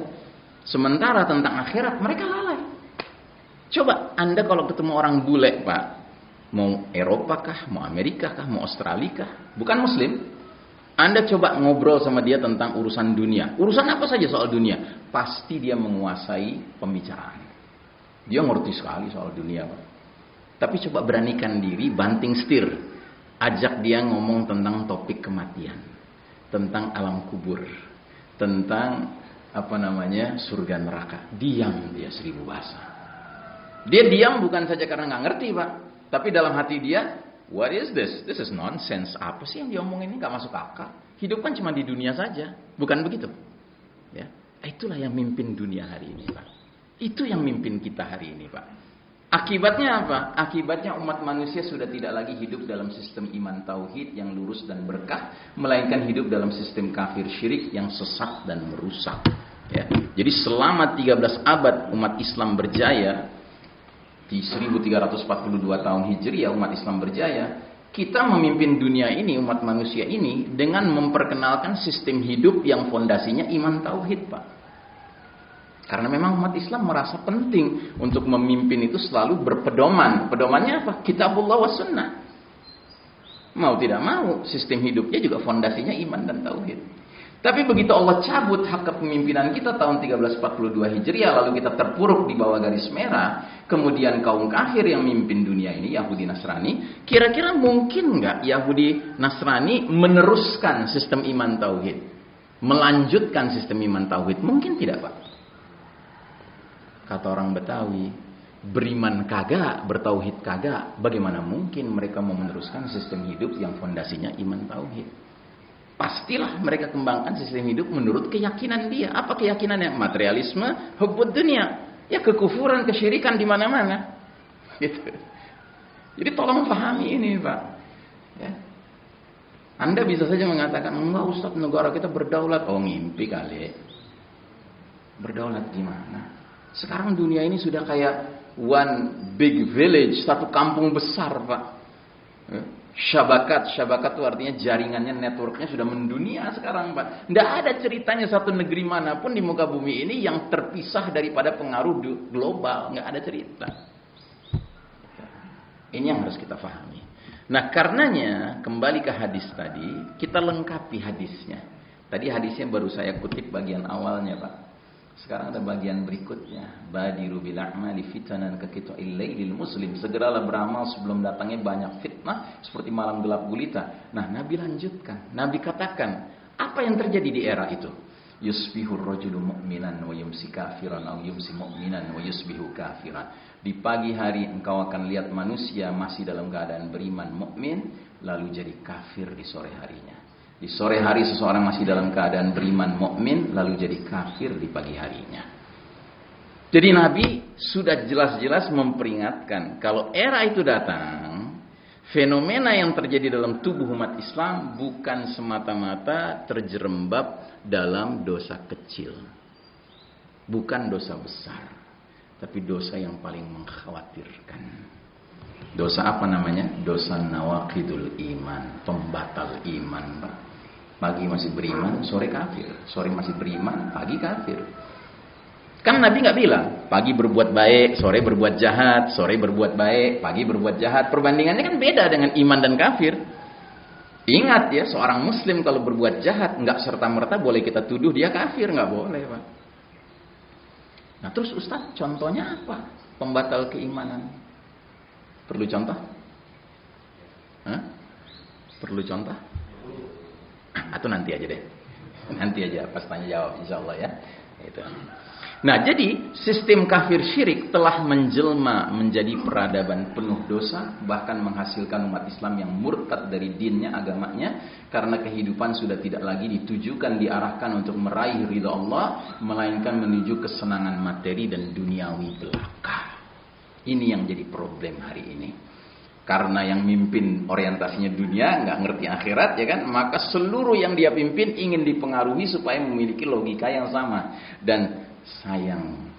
Sementara tentang akhirat mereka lalai. Coba Anda kalau ketemu orang bule, Pak, mau Eropa kah, mau Amerika kah, mau Australia kah, bukan Muslim, Anda coba ngobrol sama dia tentang urusan dunia, urusan apa saja soal dunia, pasti dia menguasai pembicaraan. Dia ngerti sekali soal dunia, Pak. Tapi coba beranikan diri, banting setir, ajak dia ngomong tentang topik kematian, tentang alam kubur, tentang surga neraka. Diam dia 1000 bahasa. Dia diam bukan saja karena nggak ngerti, Pak, tapi dalam hati dia, what is this? This is nonsense. Apa sih yang diomongin ini, nggak masuk akal. Hidup kan cuma di dunia saja, bukan begitu? Ya, itulah yang mimpin dunia hari ini, Pak. Itu yang mimpin kita hari ini, Pak. Akibatnya apa? Akibatnya umat manusia sudah tidak lagi hidup dalam sistem iman tauhid yang lurus dan berkah, melainkan hidup dalam sistem kafir syirik yang sesat dan merusak. Ya. Jadi selama 13 abad umat Islam berjaya, di 1342 tahun Hijriah umat Islam berjaya, kita memimpin dunia ini, umat manusia ini, dengan memperkenalkan sistem hidup yang fondasinya iman tauhid, Pak. Karena memang umat Islam merasa penting untuk memimpin itu selalu berpedoman. Pedomannya apa? Kitabullah wa sunnah. Mau tidak mau, sistem hidupnya juga fondasinya iman dan tauhid. Tapi begitu Allah cabut hak kepemimpinan kita tahun 1342 Hijriah, lalu kita terpuruk di bawah garis merah, kemudian kaum kafir yang memimpin dunia ini, Yahudi Nasrani, kira-kira mungkin nggak Yahudi Nasrani meneruskan sistem iman tauhid? Melanjutkan sistem iman tauhid? Mungkin tidak, Pak. Kata orang Betawi, beriman kagak, bertauhid kagak, bagaimana mungkin mereka mau meneruskan sistem hidup yang fondasinya iman tauhid? Pastilah mereka kembangkan sistem hidup menurut keyakinan dia. Apa keyakinannya? Materialisme, hubbud dunia. Ya, kekufuran, kesyirikan di mana-mana. Gitu. Jadi tolong pahami ini, Pak. Ya. Anda bisa saja mengatakan, enggak Ustaz, negara kita berdaulat. Oh, ngimpi kali. Berdaulat di mana? Sekarang dunia ini sudah kayak one big village, satu kampung besar, Pak. Syabakat itu artinya jaringannya, networknya sudah mendunia sekarang, Pak. Tidak ada ceritanya satu negeri manapun di muka bumi ini yang terpisah daripada pengaruh global. Nggak ada cerita. Ini yang harus kita pahami. Nah, karenanya kembali ke hadis tadi, kita lengkapi hadisnya. Tadi hadisnya baru saya kutip bagian awalnya, Pak. Sekarang ada bagian berikutnya. Badiru bil a'mali fitanan ka qita'il lailil muslim. Segeralah beramal sebelum datangnya banyak fitnah seperti malam gelap gulita. Nah, Nabi lanjutkan. Nabi katakan, apa yang terjadi di era itu? Yusbihur rajulu mu'minan wa yumsi kafiran aw yumsi mu'minan wa yusbihu kafiran. Di pagi hari engkau akan lihat manusia masih dalam keadaan beriman mukmin lalu jadi kafir di sore harinya. Di sore hari seseorang masih dalam keadaan beriman mukmin lalu jadi kafir di pagi harinya. Jadi Nabi sudah jelas-jelas memperingatkan kalau era itu datang, fenomena yang terjadi dalam tubuh umat Islam bukan semata-mata terjerembab dalam dosa kecil. Bukan dosa besar, tapi dosa yang paling mengkhawatirkan. Dosa apa namanya? Dosa nawaqidul iman, pembatal iman, Pak. Pagi masih beriman, sore kafir. Sore masih beriman, pagi kafir. Kan Nabi nggak bilang, pagi berbuat baik, sore berbuat jahat, sore berbuat baik, pagi berbuat jahat. Perbandingannya kan beda dengan iman dan kafir. Ingat ya, seorang muslim kalau berbuat jahat, nggak serta-merta boleh kita tuduh dia kafir. Nggak boleh, Pak. Nah terus Ustaz, contohnya apa? Pembatal keimanan. Perlu contoh? Hah? Perlu contoh? Atau nanti aja deh. Nanti aja pas tanya jawab insyaallah ya. Itu. Nah, jadi sistem kafir syirik telah menjelma menjadi peradaban penuh dosa, bahkan menghasilkan umat Islam yang murtad dari dinnya, agamanya, karena kehidupan sudah tidak lagi ditujukan, diarahkan untuk meraih ridha Allah, melainkan menuju kesenangan materi dan duniawi belaka. Ini yang jadi problem hari ini. Karena yang mimpin orientasinya dunia, nggak ngerti akhirat, ya kan? Maka seluruh yang dia pimpin ingin dipengaruhi supaya memiliki logika yang sama. Dan sayang,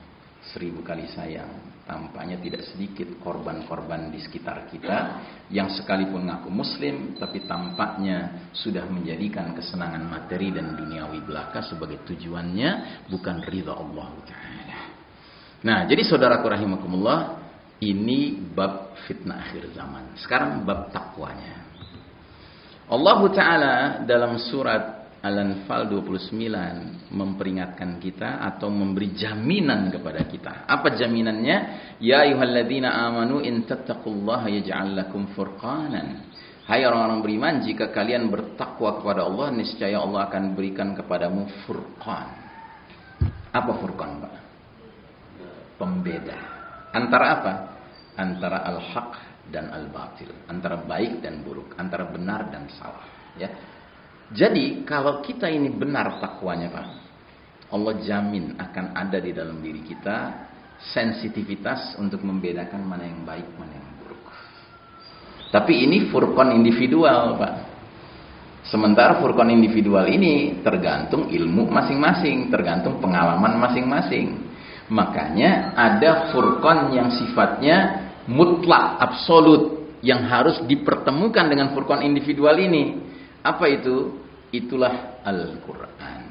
1000 kali sayang, tampaknya tidak sedikit korban-korban di sekitar kita yang sekalipun ngaku muslim, tapi tampaknya sudah menjadikan kesenangan materi dan duniawi belaka sebagai tujuannya, bukan ridha Allah Ta'ala. Nah, jadi saudaraku rahimakumullah, ini bab fitnah akhir zaman. Sekarang bab takwanya. Allah Ta'ala dalam surat Al-Anfal 29 memperingatkan kita atau memberi jaminan kepada kita. Apa jaminannya? Ya ayyuhalladzina amanu in tattaqullaha yaj'al lakum furqanan. Hai orang-orang beriman, jika kalian bertakwa kepada Allah, niscaya Allah akan berikan kepadamu furqan. Apa furqan, Pak? Pembeda. Antara apa? Antara al-haq dan al-batil, antara baik dan buruk, antara benar dan salah, ya. Jadi kalau kita ini benar takwanya, Pak, Allah jamin akan ada di dalam diri kita sensitivitas untuk membedakan mana yang baik, mana yang buruk. Tapi ini furqan individual, Pak. Sementara furqan individual ini tergantung ilmu masing-masing, tergantung pengalaman masing-masing. Makanya ada furqan yang sifatnya mutlak, absolut, yang harus dipertemukan dengan furqan individual ini. Apa itu? Itulah Al-Quran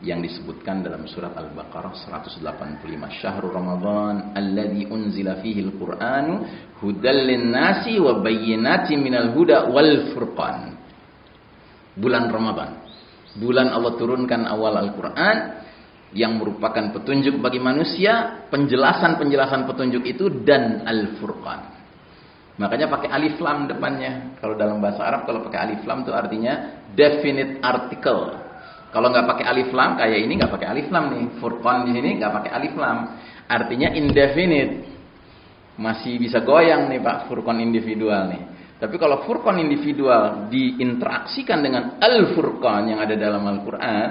yang disebutkan dalam surat Al-Baqarah 185. Syahrul Ramadan alladzi unzila fihi al-Qur'anu hudal lin-nasi wa bayyinatin minal huda wal furqan. Bulan Ramadan, bulan Allah turunkan awal Al-Quran yang merupakan petunjuk bagi manusia, penjelasan-penjelasan petunjuk itu, dan Al-Furqan. Makanya pakai alif lam depannya. Kalau dalam bahasa Arab, kalau pakai alif lam itu artinya definite article. Kalau nggak pakai alif lam, kayak ini nggak pakai alif lam nih. Furqan di sini nggak pakai alif lam, artinya indefinite. Masih bisa goyang nih Pak, furqan individual nih. Tapi kalau furqan individual diinteraksikan dengan Al-Furqan yang ada dalam Al-Quran,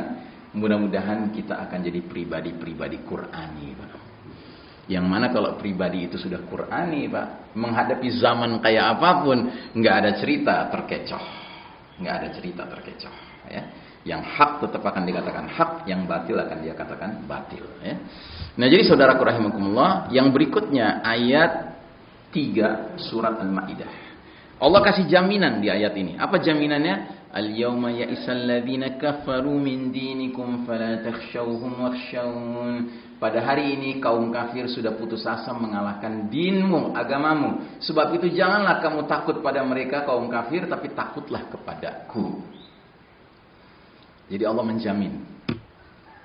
mudah-mudahan kita akan jadi pribadi-pribadi Qur'ani, Pak. Yang mana kalau pribadi itu sudah Qur'ani, Pak, menghadapi zaman kayak apapun, nggak ada cerita terkecoh, nggak ada cerita terkecoh, ya. Yang hak tetap akan dikatakan hak, yang batil akan dia katakan batil, ya. Nah, jadi saudaraku rahimakumullah, yang berikutnya ayat 3 surat Al-Maidah. Allah kasih jaminan di ayat ini. Apa jaminannya? Al-yawma ya'isal ladzina kafaru min dinikum fala takhshawhum wakhshawun. Pada hari ini kaum kafir sudah putus asa mengalahkan dinmu, agamamu. Sebab itu janganlah kamu takut pada mereka kaum kafir, tapi takutlah kepadaku. Jadi Allah menjamin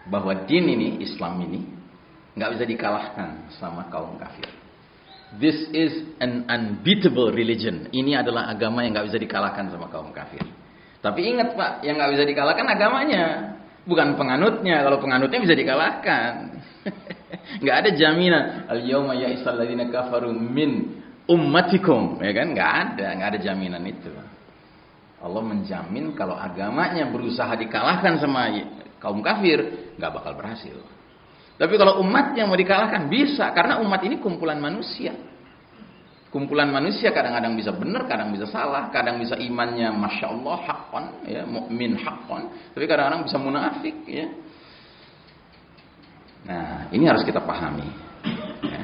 bahwa din ini, Islam ini, nggak bisa dikalahkan sama kaum kafir. This is an unbeatable religion. Ini adalah agama yang nggak bisa dikalahkan sama kaum kafir. Tapi ingat Pak, yang nggak bisa dikalahkan agamanya, bukan penganutnya. Kalau penganutnya bisa dikalahkan. Nggak ada jaminan. Al-yawma ya'isal ladzina kafaru min ummatikum, ya kan? Nggak ada jaminan itu. Allah menjamin kalau agamanya berusaha dikalahkan sama kaum kafir, nggak bakal berhasil. Tapi kalau umatnya mau dikalahkan, bisa. Karena umat ini kumpulan manusia. Kumpulan manusia kadang-kadang bisa benar, kadang bisa salah. Kadang bisa imannya Masya Allah, haqqan, ya, mu'min haqqan. Tapi kadang-kadang bisa munafik. Ya. Nah, ini harus kita pahami. Ya.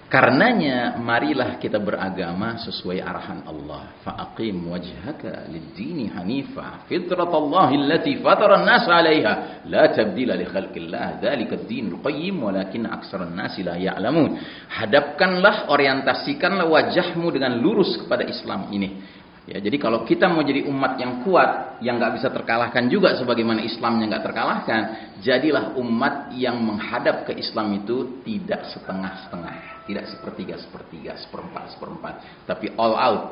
Karenanya, marilah kita beragama sesuai arahan Allah. Fa'aqim wajhaka lid-dini hanifa. Fitratallahi allati fatara an-nas 'alaiha. La tabdila li khalqillah. Dzalika ad-dinul qayyim walakin aktsaran nasi la ya'lamun. Hadapkanlah, orientasikanlah wajahmu dengan lurus kepada Islam ini. Ya, jadi kalau kita mau jadi umat yang kuat, yang nggak bisa terkalahkan juga sebagaimana Islamnya nggak terkalahkan, jadilah umat yang menghadap ke Islam itu tidak setengah-setengah, tidak sepertiga-sepertiga, seperempat-seperempat, tapi all out.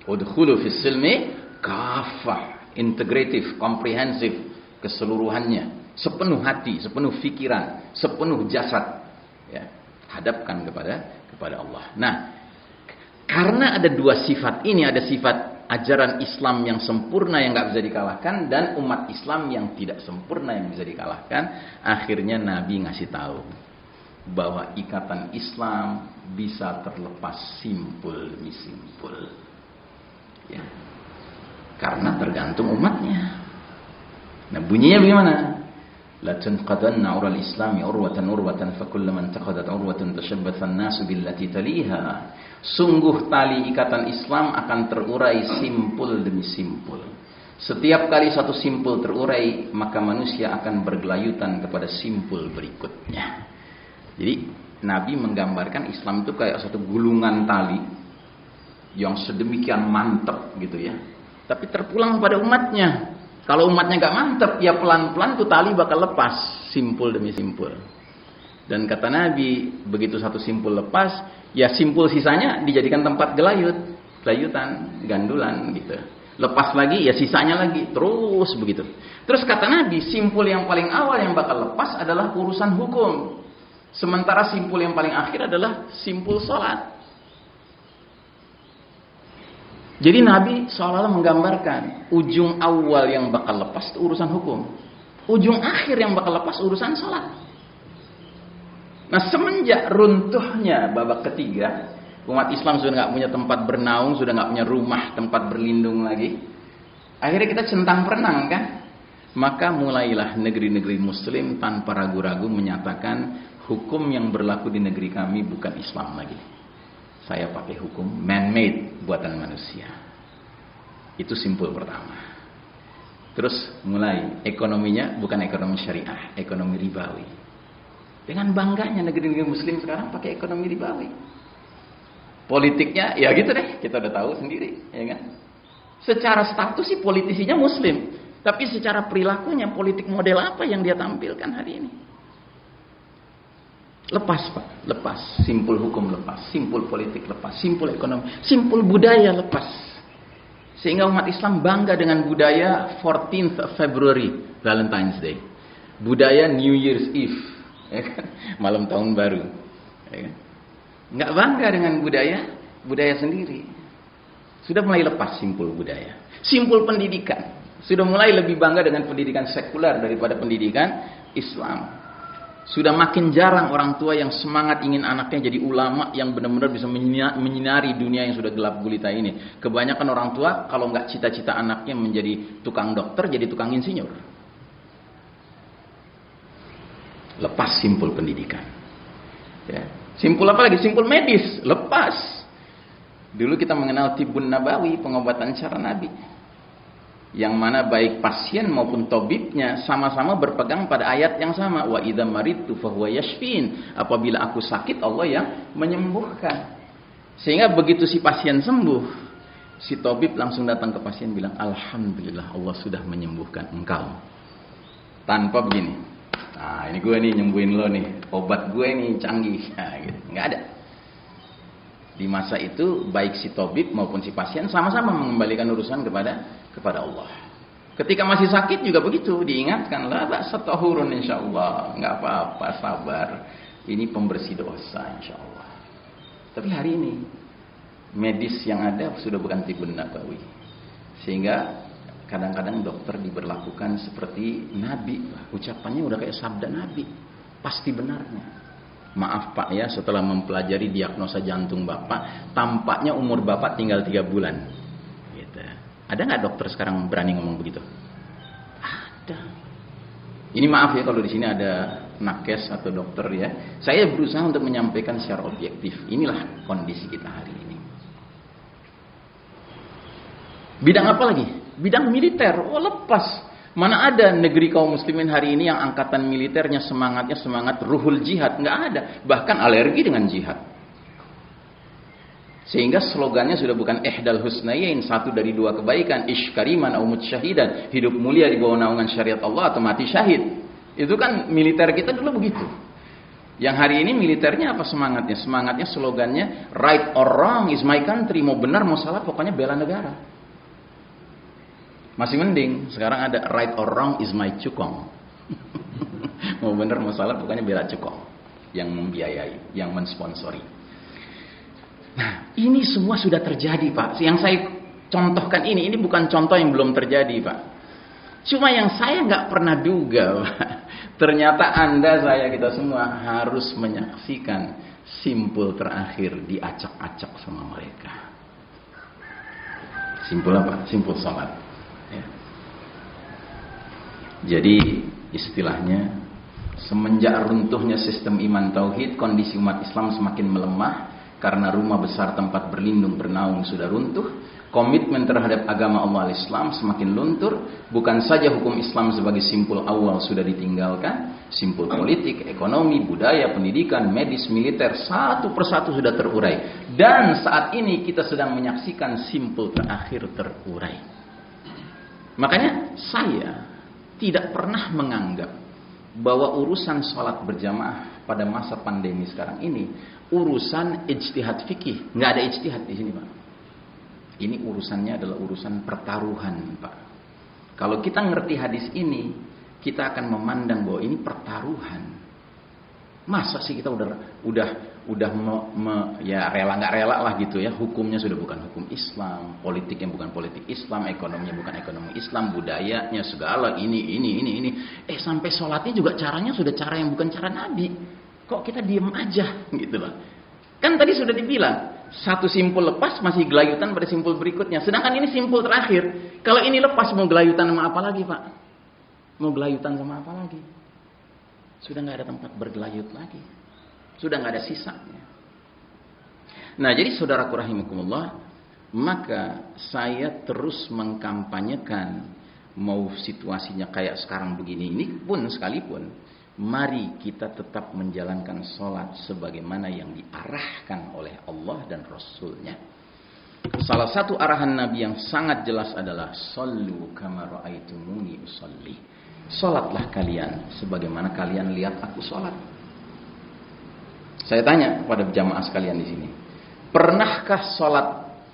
Udkhulu fis silmi kafah, integratif, komprehensif, keseluruhannya, sepenuh hati, sepenuh pikiran, sepenuh jasad. Ya, hadapkan kepada Allah. Nah, karena ada dua sifat ini, ada sifat ajaran Islam yang sempurna yang nggak bisa dikalahkan, dan umat Islam yang tidak sempurna yang bisa dikalahkan. Akhirnya Nabi ngasih tahu bahwa ikatan Islam bisa terlepas simpul demi simpul, ya, karena tergantung umatnya. Nah, bunyinya bagaimana? La tunqadanna ural islami urwatan fakullaman taqadat urwatan tashabbatha an-nasu billati taliha. Sungguh tali ikatan Islam akan terurai simpul demi simpul. Setiap kali satu simpul terurai, maka manusia akan bergelayutan kepada simpul berikutnya. Jadi Nabi menggambarkan Islam itu kayak satu gulungan tali yang sedemikian mantap gitu ya. Tapi terpulang pada umatnya. Kalau umatnya gak mantap, ya pelan-pelan tuh tali bakal lepas, simpul demi simpul. Dan kata Nabi, begitu satu simpul lepas, ya simpul sisanya dijadikan tempat gelayutan, gandulan gitu. Lepas lagi, ya sisanya lagi. Terus begitu. Terus kata Nabi, simpul yang paling awal yang bakal lepas adalah urusan hukum. Sementara simpul yang paling akhir adalah simpul sholat. Jadi Nabi seolah-olah menggambarkan ujung awal yang bakal lepas itu urusan hukum. Ujung akhir yang bakal lepas urusan sholat. Nah, semenjak runtuhnya babak ketiga, umat Islam sudah nggak punya tempat bernaung, sudah nggak punya rumah tempat berlindung lagi. Akhirnya kita centang perenang kan? Maka mulailah negeri-negeri Muslim tanpa ragu-ragu menyatakan hukum yang berlaku di negeri kami bukan Islam lagi. Saya pakai hukum man-made, buatan manusia. Itu simpul pertama. Terus mulai ekonominya bukan ekonomi syariah, ekonomi ribawi. Dengan bangganya negeri-negeri Muslim sekarang pakai ekonomi ribawi. Politiknya ya gitu deh, kita udah tahu sendiri, ya kan? Secara status sih politisinya Muslim, tapi secara perilakunya politik model apa yang dia tampilkan hari ini? Lepas Pak, lepas. Simpul hukum lepas, simpul politik lepas, simpul ekonomi, simpul budaya lepas. Sehingga umat Islam bangga dengan budaya 14th February, Valentine's Day. Budaya New Year's Eve, ya kan? Malam tahun baru, ya kan? Nggak bangga dengan budaya sendiri. Sudah mulai lepas simpul budaya. Simpul pendidikan. Sudah mulai lebih bangga dengan pendidikan sekuler daripada pendidikan Islam. Sudah makin jarang orang tua yang semangat ingin anaknya jadi ulama yang benar-benar bisa menyinari dunia yang sudah gelap gulita ini. Kebanyakan orang tua kalau nggak cita-cita anaknya menjadi tukang dokter, jadi tukang insinyur. Lepas simpul pendidikan. Ya. Simpul apa lagi? Simpul medis. Lepas. Dulu kita mengenal Tibbun Nabawi, pengobatan cara Nabi. Yang mana baik pasien maupun tabibnya sama-sama berpegang pada ayat yang sama. Wa idza maridtu fahuwa yashfin. Apabila aku sakit, Allah yang menyembuhkan. Sehingga begitu si pasien sembuh, si tabib langsung datang ke pasien bilang, alhamdulillah Allah sudah menyembuhkan engkau. Tanpa begini, nah ini gue nih nyembuhin lo nih, obat gue nih canggih. Nah, gitu. Nggak ada. Di masa itu baik si tabib maupun si pasien sama-sama mengembalikan urusan kepada Allah. Ketika masih sakit juga begitu, diingatkan la ba'sa tahurun insyaallah, enggak apa-apa, sabar. Ini pembersih dosa insyaallah. Tapi hari ini medis yang ada sudah bukan Tibbun Nabawi. Sehingga kadang-kadang dokter diberlakukan seperti nabi, ucapannya udah kayak sabda nabi, pasti benarnya. Maaf Pak ya, setelah mempelajari diagnosa jantung Bapak, tampaknya umur Bapak tinggal 3 bulan. Gitu. Ada nggak dokter sekarang berani ngomong begitu? Ada. Ini maaf ya kalau di sini ada nakes atau dokter ya. Saya berusaha untuk menyampaikan secara objektif. Inilah kondisi kita hari ini. Bidang apa lagi? Bidang militer. Oh lepas. Mana ada negeri kaum muslimin hari ini yang angkatan militernya semangatnya semangat ruhul jihad. Nggak ada. Bahkan alergi dengan jihad. Sehingga slogannya sudah bukan ihdal husnayain, satu dari dua kebaikan, ish kariman au mut syahidan, hidup mulia di bawah naungan syariat Allah atau mati syahid. Itu kan militer kita dulu begitu. Yang hari ini militernya apa semangatnya? Semangatnya slogannya right or wrong is my country. Mau benar mau salah pokoknya bela negara. Masih mending, sekarang ada right or wrong is my cukong. Mau bener mau salah pokoknya bela cukong. Yang membiayai, yang mensponsori. Nah, ini semua sudah terjadi Pak. Yang saya contohkan ini bukan contoh yang belum terjadi Pak. Cuma yang saya nggak pernah duga Pak. Ternyata Anda, saya, kita semua harus menyaksikan simpul terakhir diacak-acak sama mereka. Simpul apa? Simpul salat. Ya. Jadi istilahnya semenjak runtuhnya sistem iman tauhid, kondisi umat Islam semakin melemah karena rumah besar tempat berlindung bernaung sudah runtuh. Komitmen terhadap agama Allah Islam semakin luntur. Bukan saja hukum Islam sebagai simpul awal sudah ditinggalkan, simpul politik, ekonomi, budaya, pendidikan, medis, militer satu persatu sudah terurai. Dan saat ini kita sedang menyaksikan simpul terakhir terurai. Makanya saya tidak pernah menganggap bahwa urusan sholat berjamaah pada masa pandemi sekarang ini urusan ijtihad fikih. Nggak ada ijtihad di sini Pak. Ini urusannya adalah urusan pertaruhan, Pak. Kalau kita ngerti hadis ini, kita akan memandang bahwa ini pertaruhan. Masa sih kita ya rela nggak rela lah gitu ya. Hukumnya sudah bukan hukum Islam, politik yang bukan politik Islam, ekonominya bukan ekonomi Islam, budayanya segala ini. Sampai sholatnya juga caranya sudah cara yang bukan cara Nabi. Kok kita diem aja gitu loh. Kan tadi sudah dibilang, satu simpul lepas masih gelayutan pada simpul berikutnya. Sedangkan ini simpul terakhir. Kalau ini lepas mau gelayutan sama apa lagi, Pak? Mau gelayutan sama apa lagi? Sudah nggak ada tempat bergelayut lagi. Sudah nggak ada sisanya. Nah, jadi saudaraku rahimakumullah, maka saya terus mengkampanyekan, mau situasinya kayak sekarang begini ini pun sekalipun, mari kita tetap menjalankan sholat sebagaimana yang diarahkan oleh Allah dan Rasulnya. Salah satu arahan Nabi yang sangat jelas adalah Sallu kama ra'aitumuni usalli. Sholatlah kalian sebagaimana kalian lihat aku sholat. Saya tanya kepada jamaah sekalian di sini, pernahkah sholat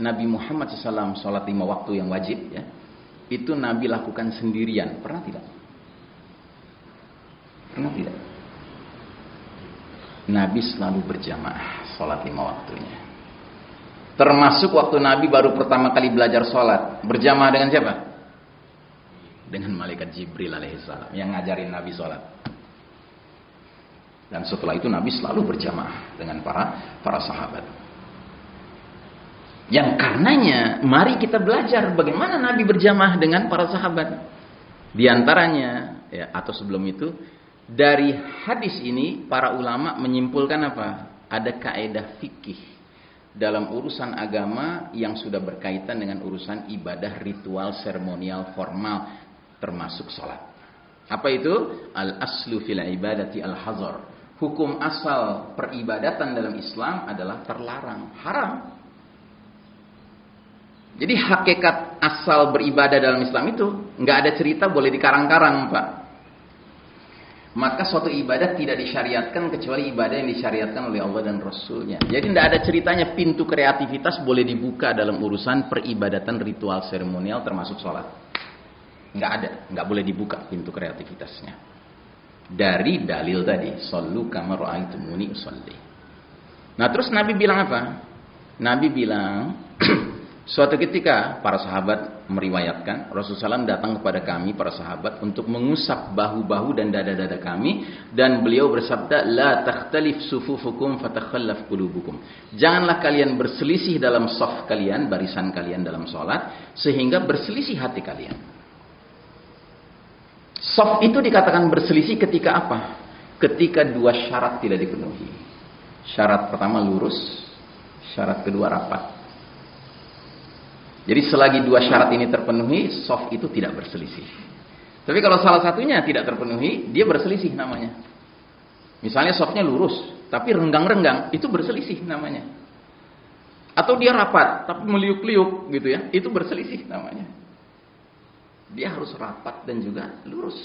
Nabi Muhammad SAW, sholat 5 waktu yang wajib ya, itu Nabi lakukan sendirian? Pernah tidak? Pernah tidak? Nabi selalu berjamaah sholat 5 waktunya. Termasuk waktu Nabi baru pertama kali belajar sholat, berjamaah dengan siapa? Dengan malaikat Jibril alaihissalam yang ngajarin Nabi sholat. Dan setelah itu Nabi selalu berjamaah dengan para sahabat. Yang karenanya mari kita belajar bagaimana Nabi berjamaah dengan para sahabat. Di antaranya ya, atau sebelum itu, dari hadis ini para ulama menyimpulkan apa? Ada kaidah fikih dalam urusan agama yang sudah berkaitan dengan urusan ibadah ritual seremonial formal termasuk sholat. Apa itu? Al-aslu fil ibadati al-hazar. Hukum asal peribadatan dalam Islam adalah terlarang, haram. Jadi hakikat asal beribadah dalam Islam itu nggak ada cerita boleh dikarang-karang, Pak. Maka suatu ibadah tidak disyariatkan kecuali ibadah yang disyariatkan oleh Allah dan Rasulnya. Jadi tidak ada ceritanya pintu kreativitas boleh dibuka dalam urusan peribadatan ritual seremonial termasuk sholat. Nggak ada, nggak boleh dibuka pintu kreativitasnya. Dari dalil tadi, Sallu kama ra'aitumuni usolli. Nah terus Nabi bilang apa? Nabi bilang, suatu ketika para sahabat meriwayatkan, Rasulullah SAW datang kepada kami para sahabat untuk mengusap bahu-bahu dan dada-dada kami, dan beliau bersabda, La takhtalif sufufukum fatakhallaf qulubukum. Janganlah kalian berselisih dalam shaf kalian, barisan kalian dalam sholat, sehingga berselisih hati kalian. Shaf itu dikatakan berselisih ketika apa? Ketika 2 syarat tidak dipenuhi. Syarat pertama lurus, syarat kedua rapat. Jadi selagi 2 syarat ini terpenuhi, shaf itu tidak berselisih. Tapi kalau salah satunya tidak terpenuhi, dia berselisih namanya. Misalnya shafnya lurus, tapi renggang-renggang, itu berselisih namanya. Atau dia rapat, tapi meliuk-liuk gitu ya, itu berselisih namanya. Dia harus rapat dan juga lurus.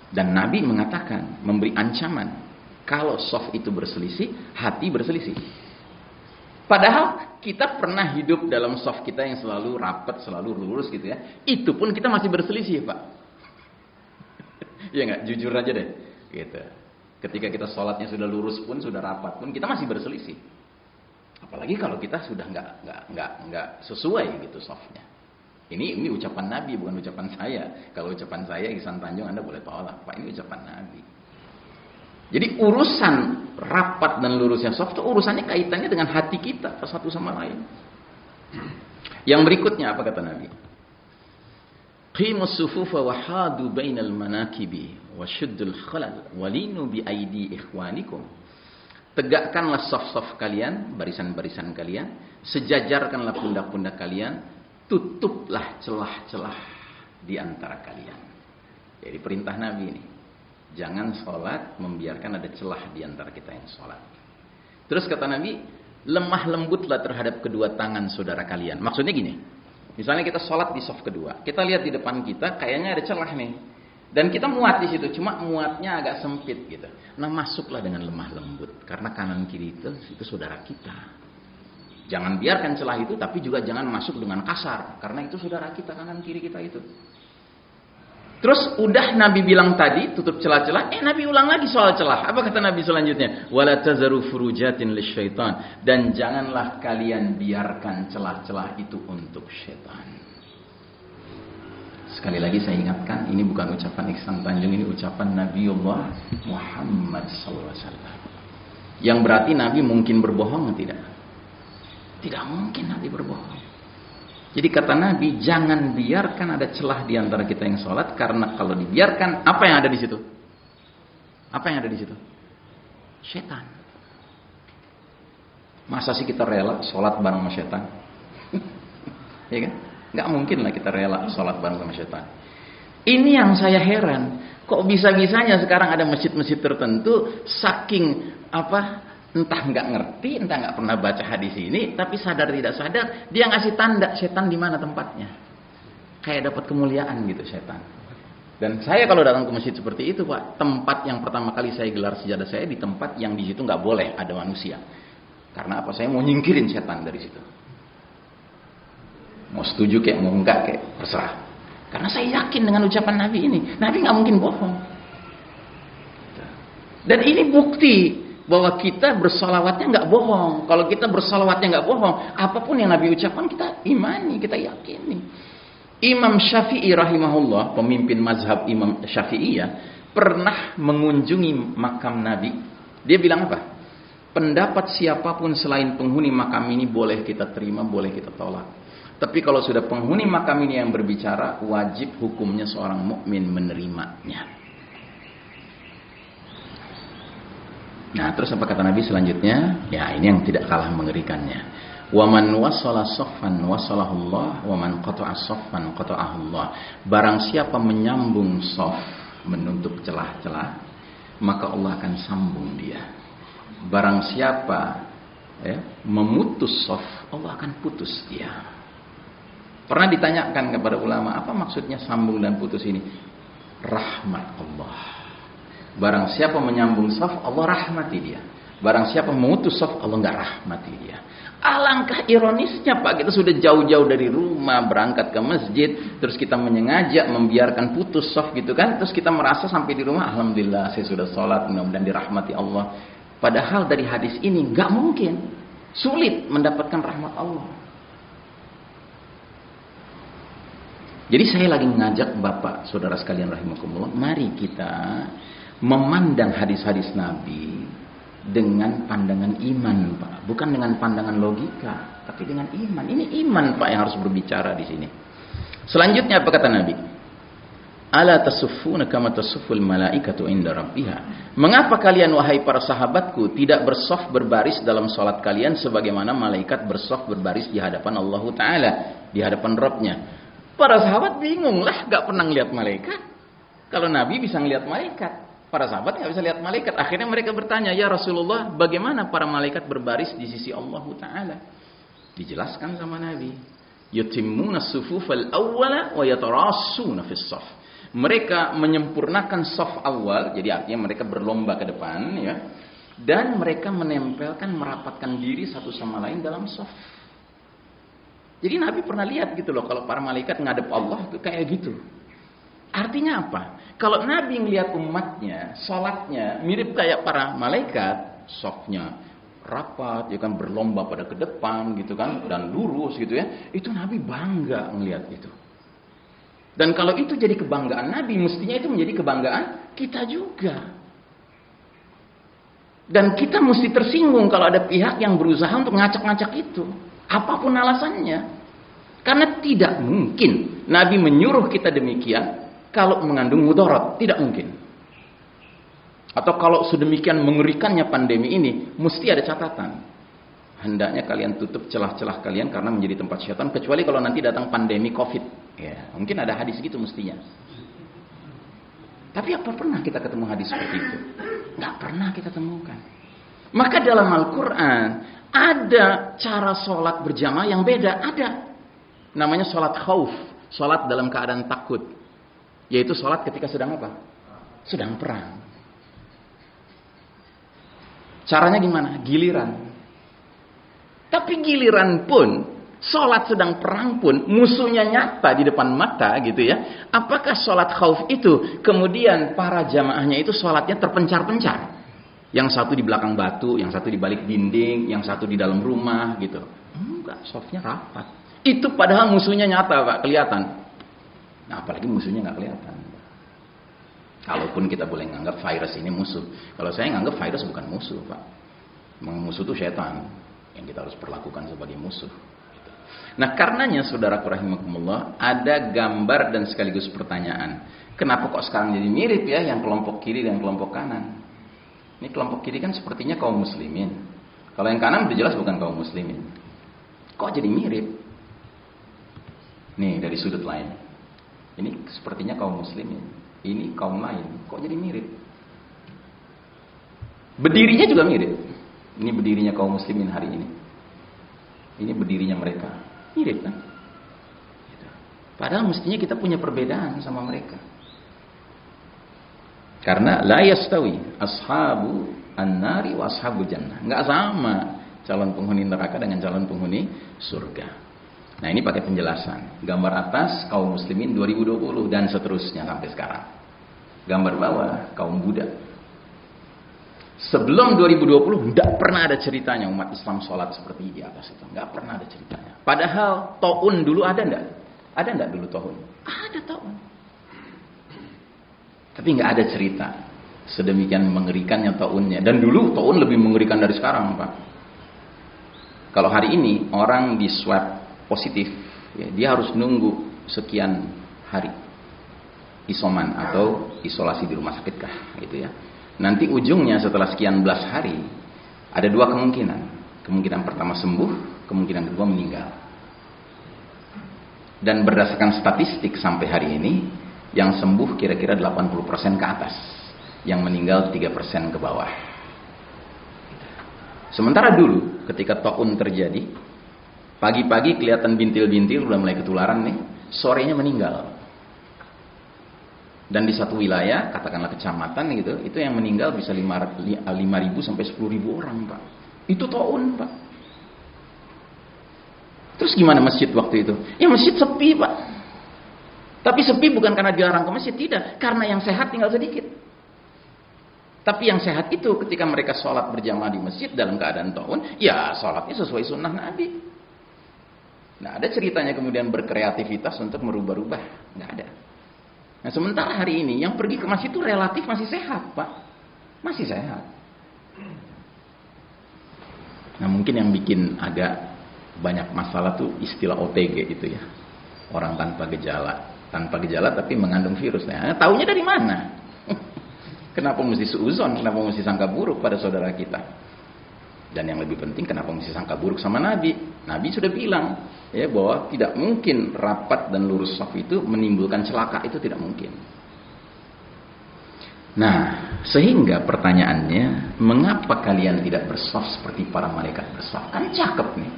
Dan Nabi mengatakan, memberi ancaman, kalau shaf itu berselisih, hati berselisih. Padahal kita pernah hidup dalam shaf kita yang selalu rapat, selalu lurus gitu ya. Itu pun kita masih berselisih, Pak. Iya nggak? Jujur aja deh. Gitu. Ketika kita sholatnya sudah lurus pun, sudah rapat pun, kita masih berselisih. Apalagi kalau kita sudah nggak sesuai gitu shafnya. Ini ucapan Nabi, bukan ucapan saya. Kalau ucapan saya, Ihsan Tanjung, Anda boleh tolak. Pak, ini ucapan Nabi. Jadi urusan rapat dan lurusnya shaf itu urusannya kaitannya dengan hati kita satu sama lain. Yang berikutnya apa kata Nabi? Qimus sufufa wa hadu bainal manakibi wa shuddul khalal walinu bi aidi ikhwanikum. Tegakkanlah shaf-shaf kalian, barisan-barisan kalian, sejajarkanlah pundak-pundak kalian, tutuplah celah-celah di antara kalian. Jadi perintah Nabi ini. Jangan sholat membiarkan ada celah di antara kita yang sholat. Terus kata Nabi, lemah lembutlah terhadap kedua tangan saudara kalian. Maksudnya gini, misalnya kita sholat di shaf kedua, kita lihat di depan kita kayaknya ada celah nih. Dan kita muat di situ, cuma muatnya agak sempit gitu. Nah masuklah dengan lemah lembut, karena kanan kiri itu saudara kita. Jangan biarkan celah itu, tapi juga jangan masuk dengan kasar. Karena itu saudara kita, kanan kiri kita itu. Terus udah Nabi bilang tadi, tutup celah-celah. Nabi ulang lagi soal celah. Apa kata Nabi selanjutnya? Wala tazaru furujatin lisyaitan. Dan janganlah kalian biarkan celah-celah itu untuk syaitan. Sekali lagi saya ingatkan, ini bukan ucapan Iksan Tanjung, ini ucapan Nabiullah Muhammad SAW. Yang berarti Nabi mungkin berbohong tidak? Tidak mungkin Nabi berbohong. Jadi kata Nabi, jangan biarkan ada celah di antara kita yang sholat, karena kalau dibiarkan, apa yang ada di situ? Apa yang ada di situ? Setan. Masa sih kita rela sholat bareng sama setan? Ya kan? Nggak mungkin lah kita rela sholat bareng sama setan. Ini yang saya heran. Kok bisa-bisanya sekarang ada masjid-masjid tertentu, saking entah nggak ngerti, entah nggak pernah baca hadis ini, tapi sadar tidak sadar dia ngasih tanda setan di mana tempatnya, kayak dapat kemuliaan gitu setan. Dan saya kalau datang ke masjid seperti itu, Pak, tempat yang pertama kali saya gelar sejadah saya di tempat yang di situ nggak boleh ada manusia. Karena apa? Saya mau nyingkirin setan dari situ. Mau setuju kayak mau enggak kayak terserah. Karena saya yakin dengan ucapan Nabi ini, Nabi nggak mungkin bohong. Dan ini bukti bahwa kita bersolawatnya nggak bohong. Kalau kita bersolawatnya nggak bohong, apapun yang Nabi ucapkan kita imani, kita yakini. Imam Syafi'i rahimahullah, pemimpin mazhab Imam Syafi'iyah, pernah mengunjungi makam Nabi. Dia bilang apa? Pendapat siapapun selain penghuni makam ini boleh kita terima, boleh kita tolak. Tapi kalau sudah penghuni makam ini yang berbicara, wajib hukumnya seorang mukmin menerimanya. Nah, terus apa kata Nabi selanjutnya? Ya, ini yang tidak kalah mengerikannya. Wa man wasala saffan wasalahullah wa man qata'a saffan qata'ahullah. Barang siapa menyambung shaf, menutup celah-celah, maka Allah akan sambung dia. Barang siapa memutus shaf, Allah akan putus dia. Pernah ditanyakan kepada ulama, apa maksudnya sambung dan putus ini? Rahmat Allah. Barang siapa menyambung shaf, Allah rahmati dia. Barang siapa memutus shaf, Allah enggak rahmati dia. Alangkah ironisnya, Pak, kita sudah jauh-jauh dari rumah berangkat ke masjid, terus kita menyengaja membiarkan putus shaf gitu kan, terus kita merasa sampai di rumah, alhamdulillah saya sudah sholat, mudah-mudahan dirahmati Allah. Padahal dari hadis ini enggak mungkin, sulit mendapatkan rahmat Allah. Jadi saya lagi mengajak Bapak, saudara sekalian rahimakumullah, mari kita memandang hadis-hadis Nabi dengan pandangan iman, Pak. Bukan dengan pandangan logika, tapi dengan iman. Ini iman, Pak, yang harus berbicara di sini. Selanjutnya apa kata Nabi? Ala tasuffuna kama tasufful malaikatu inda rabbiha. Mengapa kalian wahai para sahabatku tidak bersaf berbaris dalam salat kalian sebagaimana malaikat bersaf berbaris di hadapan Allah Ta'ala, di hadapan Rabbnya? Para sahabat bingung lah, gak pernah ngeliat malaikat. Kalau Nabi bisa ngeliat malaikat, para sahabat gak bisa lihat malaikat. Akhirnya mereka bertanya, ya Rasulullah, bagaimana para malaikat berbaris di sisi Allah Ta'ala? Dijelaskan sama Nabi, yutimmuna sufufal awwala wa yatarassuna fis shaf. Mereka menyempurnakan shaf awal, jadi artinya mereka berlomba ke depan, ya, dan mereka menempelkan, merapatkan diri satu sama lain dalam shaf. Jadi Nabi pernah lihat gitu loh, kalau para malaikat ngadep Allah itu kayak gitu. Artinya apa? Kalau Nabi ngelihat umatnya, sholatnya mirip kayak para malaikat, shafnya rapat, ya kan, berlomba pada ke depan gitu kan, dan lurus gitu ya, itu Nabi bangga ngelihat itu. Dan kalau itu jadi kebanggaan Nabi, mestinya itu menjadi kebanggaan kita juga. Dan kita mesti tersinggung kalau ada pihak yang berusaha untuk ngacak-ngacak itu. Apapun alasannya. Karena tidak mungkin Nabi menyuruh kita demikian kalau mengandung mudarat. Tidak mungkin. Atau kalau sedemikian mengerikannya pandemi ini, mesti ada catatan. Hendaknya kalian tutup celah-celah kalian karena menjadi tempat syaitan. Kecuali kalau nanti datang pandemi COVID. Ya, mungkin ada hadis gitu mestinya. Tapi apa pernah kita ketemu hadis seperti itu? Nggak pernah kita temukan. Maka dalam Al-Quran ada cara sholat berjamaah yang beda. Ada. Namanya sholat khauf. Sholat dalam keadaan takut. Yaitu sholat ketika sedang apa? Sedang perang. Caranya gimana? Giliran. Tak Tapi giliran pun, sholat sedang perang pun, musuhnya nyata di depan mata gitu ya. Apakah sholat khauf itu, kemudian para jamaahnya itu sholatnya terpencar-pencar? Yang satu di belakang batu, yang satu di balik dinding, yang satu di dalam rumah gitu. Enggak, softnya rapat. Itu padahal musuhnya nyata Pak, kelihatan. Nah apalagi musuhnya nggak kelihatan. Kalaupun kita boleh nganggap virus ini musuh. Kalau saya nganggap virus bukan musuh Pak. Musuh itu setan yang kita harus perlakukan sebagai musuh. Nah karenanya saudaraku rahimakumullah, ada gambar dan sekaligus pertanyaan. Kenapa kok sekarang jadi mirip ya yang kelompok kiri dan kelompok kanan? Ini kelompok kiri kan sepertinya kaum muslimin. Kalau yang kanan udah jelas bukan kaum muslimin. Kok jadi mirip? Nih dari sudut lain. Ini sepertinya kaum muslimin. Ini kaum lain. Kok jadi mirip? Berdirinya juga mirip. Ini berdirinya kaum muslimin hari ini. Ini berdirinya mereka. Mirip kan? Padahal mestinya kita punya perbedaan sama mereka. Karena la yastawi ashabu an-nari wa ashabul jannah. Enggak sama calon penghuni neraka dengan calon penghuni surga. Nah ini pakai penjelasan. Gambar atas kaum muslimin 2020 dan seterusnya sampai sekarang. Gambar bawah kaum Buddha. Sebelum 2020 tidak pernah ada ceritanya umat Islam sholat seperti di atas itu. Tidak pernah ada ceritanya. Padahal taun dulu ada enggak? Ada enggak dulu taun? Ada taun. Tapi nggak ada cerita sedemikian mengerikannya taunnya. Dan dulu taun lebih mengerikan dari sekarang Pak. Kalau hari ini orang di swab positif, ya, dia harus nunggu sekian hari isoman atau isolasi di rumah sakit kah, gitu ya. Nanti ujungnya setelah sekian belas hari ada dua kemungkinan. Kemungkinan pertama sembuh, kemungkinan kedua meninggal. Dan berdasarkan statistik sampai hari ini, yang sembuh kira-kira 80% ke atas, yang meninggal 3% ke bawah. Sementara dulu ketika taun terjadi, pagi-pagi kelihatan bintil-bintil udah mulai ketularan nih, sorenya meninggal. Dan di satu wilayah, katakanlah kecamatan gitu, itu yang meninggal bisa 5.000 sampai 10.000 orang, Pak. Itu taun, Pak. Terus gimana masjid waktu itu? Ya masjid sepi, Pak. Tapi sepi bukan karena dilarang ke masjid, tidak. Karena yang sehat tinggal sedikit. Tapi yang sehat itu ketika mereka sholat berjamaah di masjid dalam keadaan taun, ya sholatnya sesuai sunnah Nabi. Nah ada ceritanya kemudian berkreativitas untuk merubah-rubah. Nggak ada. Nah sementara hari ini yang pergi ke masjid itu relatif masih sehat Pak. Masih sehat. Nah mungkin yang bikin agak banyak masalah tuh istilah OTG itu ya. Orang tanpa gejala. Tanpa gejala tapi mengandung virus. Nah taunya dari mana? Kenapa mesti suuzon? Kenapa mesti sangka buruk pada saudara kita? Dan yang lebih penting, kenapa mesti sangka buruk sama Nabi? Nabi sudah bilang ya bahwa tidak mungkin rapat dan lurus saf itu menimbulkan celaka, itu tidak mungkin. Nah, sehingga pertanyaannya, mengapa kalian tidak bersaf seperti para malaikat bersaf? Kan cakep nih.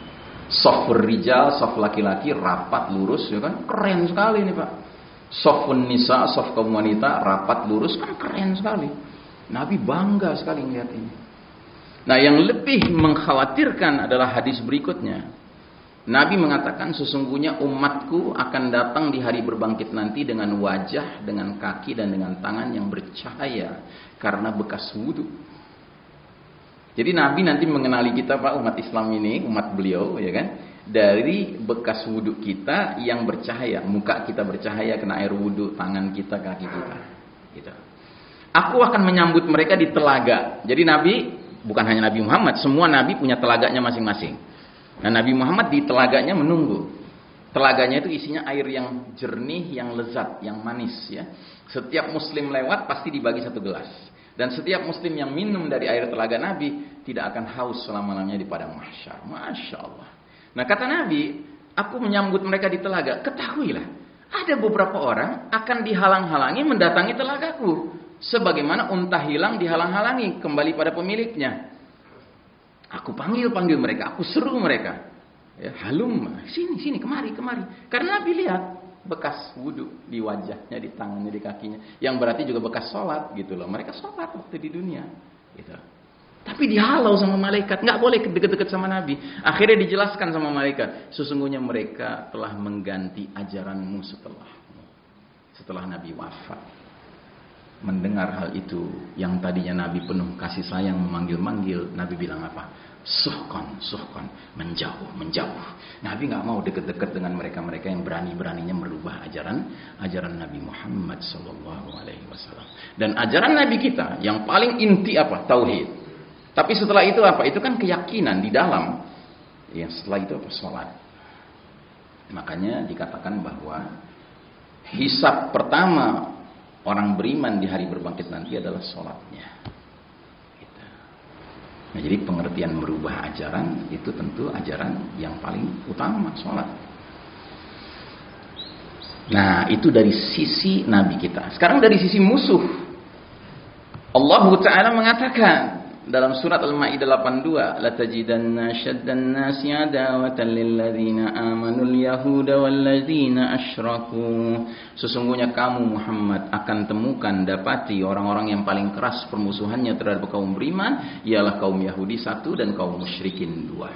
Safur rijal, saf laki-laki rapat lurus, ya kan? Keren sekali nih Pak. Safun nisa, saf kaum wanita rapat lurus, kan keren sekali. Nabi bangga sekali melihat ini. Nah yang lebih mengkhawatirkan adalah hadis berikutnya. Nabi mengatakan sesungguhnya umatku akan datang di hari berbangkit nanti dengan wajah, dengan kaki dan dengan tangan yang bercahaya karena bekas wudu. Jadi Nabi nanti mengenali kita Pak umat Islam ini, umat beliau ya kan, dari bekas wudu kita yang bercahaya, muka kita bercahaya kena air wudu, tangan kita, kaki kita. Gitu. Aku akan menyambut mereka di telaga. Jadi Nabi bukan hanya Nabi Muhammad, semua Nabi punya telaganya masing-masing. Nah Nabi Muhammad di telaganya menunggu. Telaganya itu isinya air yang jernih, yang lezat, yang manis ya. Setiap muslim lewat pasti dibagi satu gelas. Dan setiap muslim yang minum dari air telaga Nabi tidak akan haus selama-lamanya di padang mahsyar. Masya Allah. Nah kata Nabi, aku menyambut mereka di telaga. Ketahuilah, ada beberapa orang akan dihalang-halangi mendatangi telagaku. Sebagaimana unta hilang dihalang-halangi kembali pada pemiliknya. Aku panggil mereka, aku seru mereka. Ya, halum, sini, kemari. Karena Nabi lihat bekas wudu di wajahnya, di tangannya, di kakinya. Yang berarti juga bekas sholat gitu loh. Mereka sholat waktu di dunia. Gitu. Tapi dihalau sama malaikat, nggak boleh deket-deket sama Nabi. Akhirnya dijelaskan sama malaikat, sesungguhnya mereka telah mengganti ajaranmu setelah Nabi wafat. Mendengar hal itu, yang tadinya Nabi penuh kasih sayang memanggil-manggil, Nabi bilang apa? Suhkon, menjauh. Nabi nggak mau deket-deket dengan mereka-mereka yang berani-beraninya merubah ajaran Nabi Muhammad SAW. Dan ajaran Nabi kita yang paling inti apa? Tauhid. Tapi setelah itu apa? Itu kan keyakinan di dalam. Ya, setelah itu apa? Sholat. Makanya dikatakan bahwa hisab pertama orang beriman di hari berbangkit nanti adalah sholatnya. Gitu. Nah, jadi pengertian merubah ajaran itu tentu ajaran yang paling utama, sholat. Nah, itu dari sisi Nabi kita. Sekarang dari sisi musuh. Allah Ta'ala mengatakan dalam surat Al-Maidah 82, la tajidanna syaddan nasi adawatan lil ladzina amanu al-yahuda wal ladzina asyraku. Sesungguhnya kamu Muhammad akan temukan, dapati orang-orang yang paling keras permusuhannya terhadap kaum beriman ialah kaum Yahudi satu dan kaum musyrikin dua.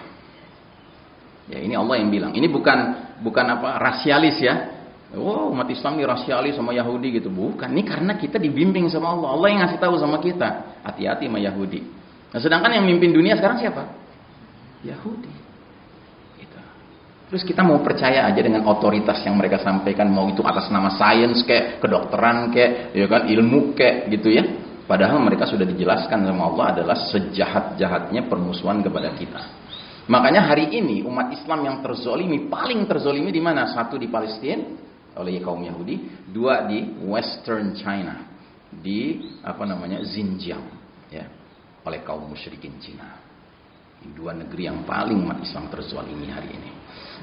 Ya, ini Allah yang bilang. Ini bukan apa rasialis ya. Wow, umat Islam ini rasialis sama Yahudi gitu. Bukan. Ini karena kita dibimbing sama Allah. Allah yang ngasih tahu sama kita, hati-hati sama Yahudi. Nah, sedangkan yang mimpin dunia sekarang siapa? Yahudi. Gitu. Terus kita mau percaya aja dengan otoritas yang mereka sampaikan, mau itu atas nama sains kayak kedokteran kayak, ya kan, ilmu kayak gitu ya. Padahal mereka sudah dijelaskan sama Allah adalah sejahat-jahatnya permusuhan kepada kita. Makanya hari ini umat Islam yang terzolimi, paling terzolimi di mana? Satu di Palestina oleh kaum Yahudi, dua di Western China, di Xinjiang, ya, oleh kaum musyrikin Cina. Ini dua negeri yang paling umat Islam terzalimi hari ini.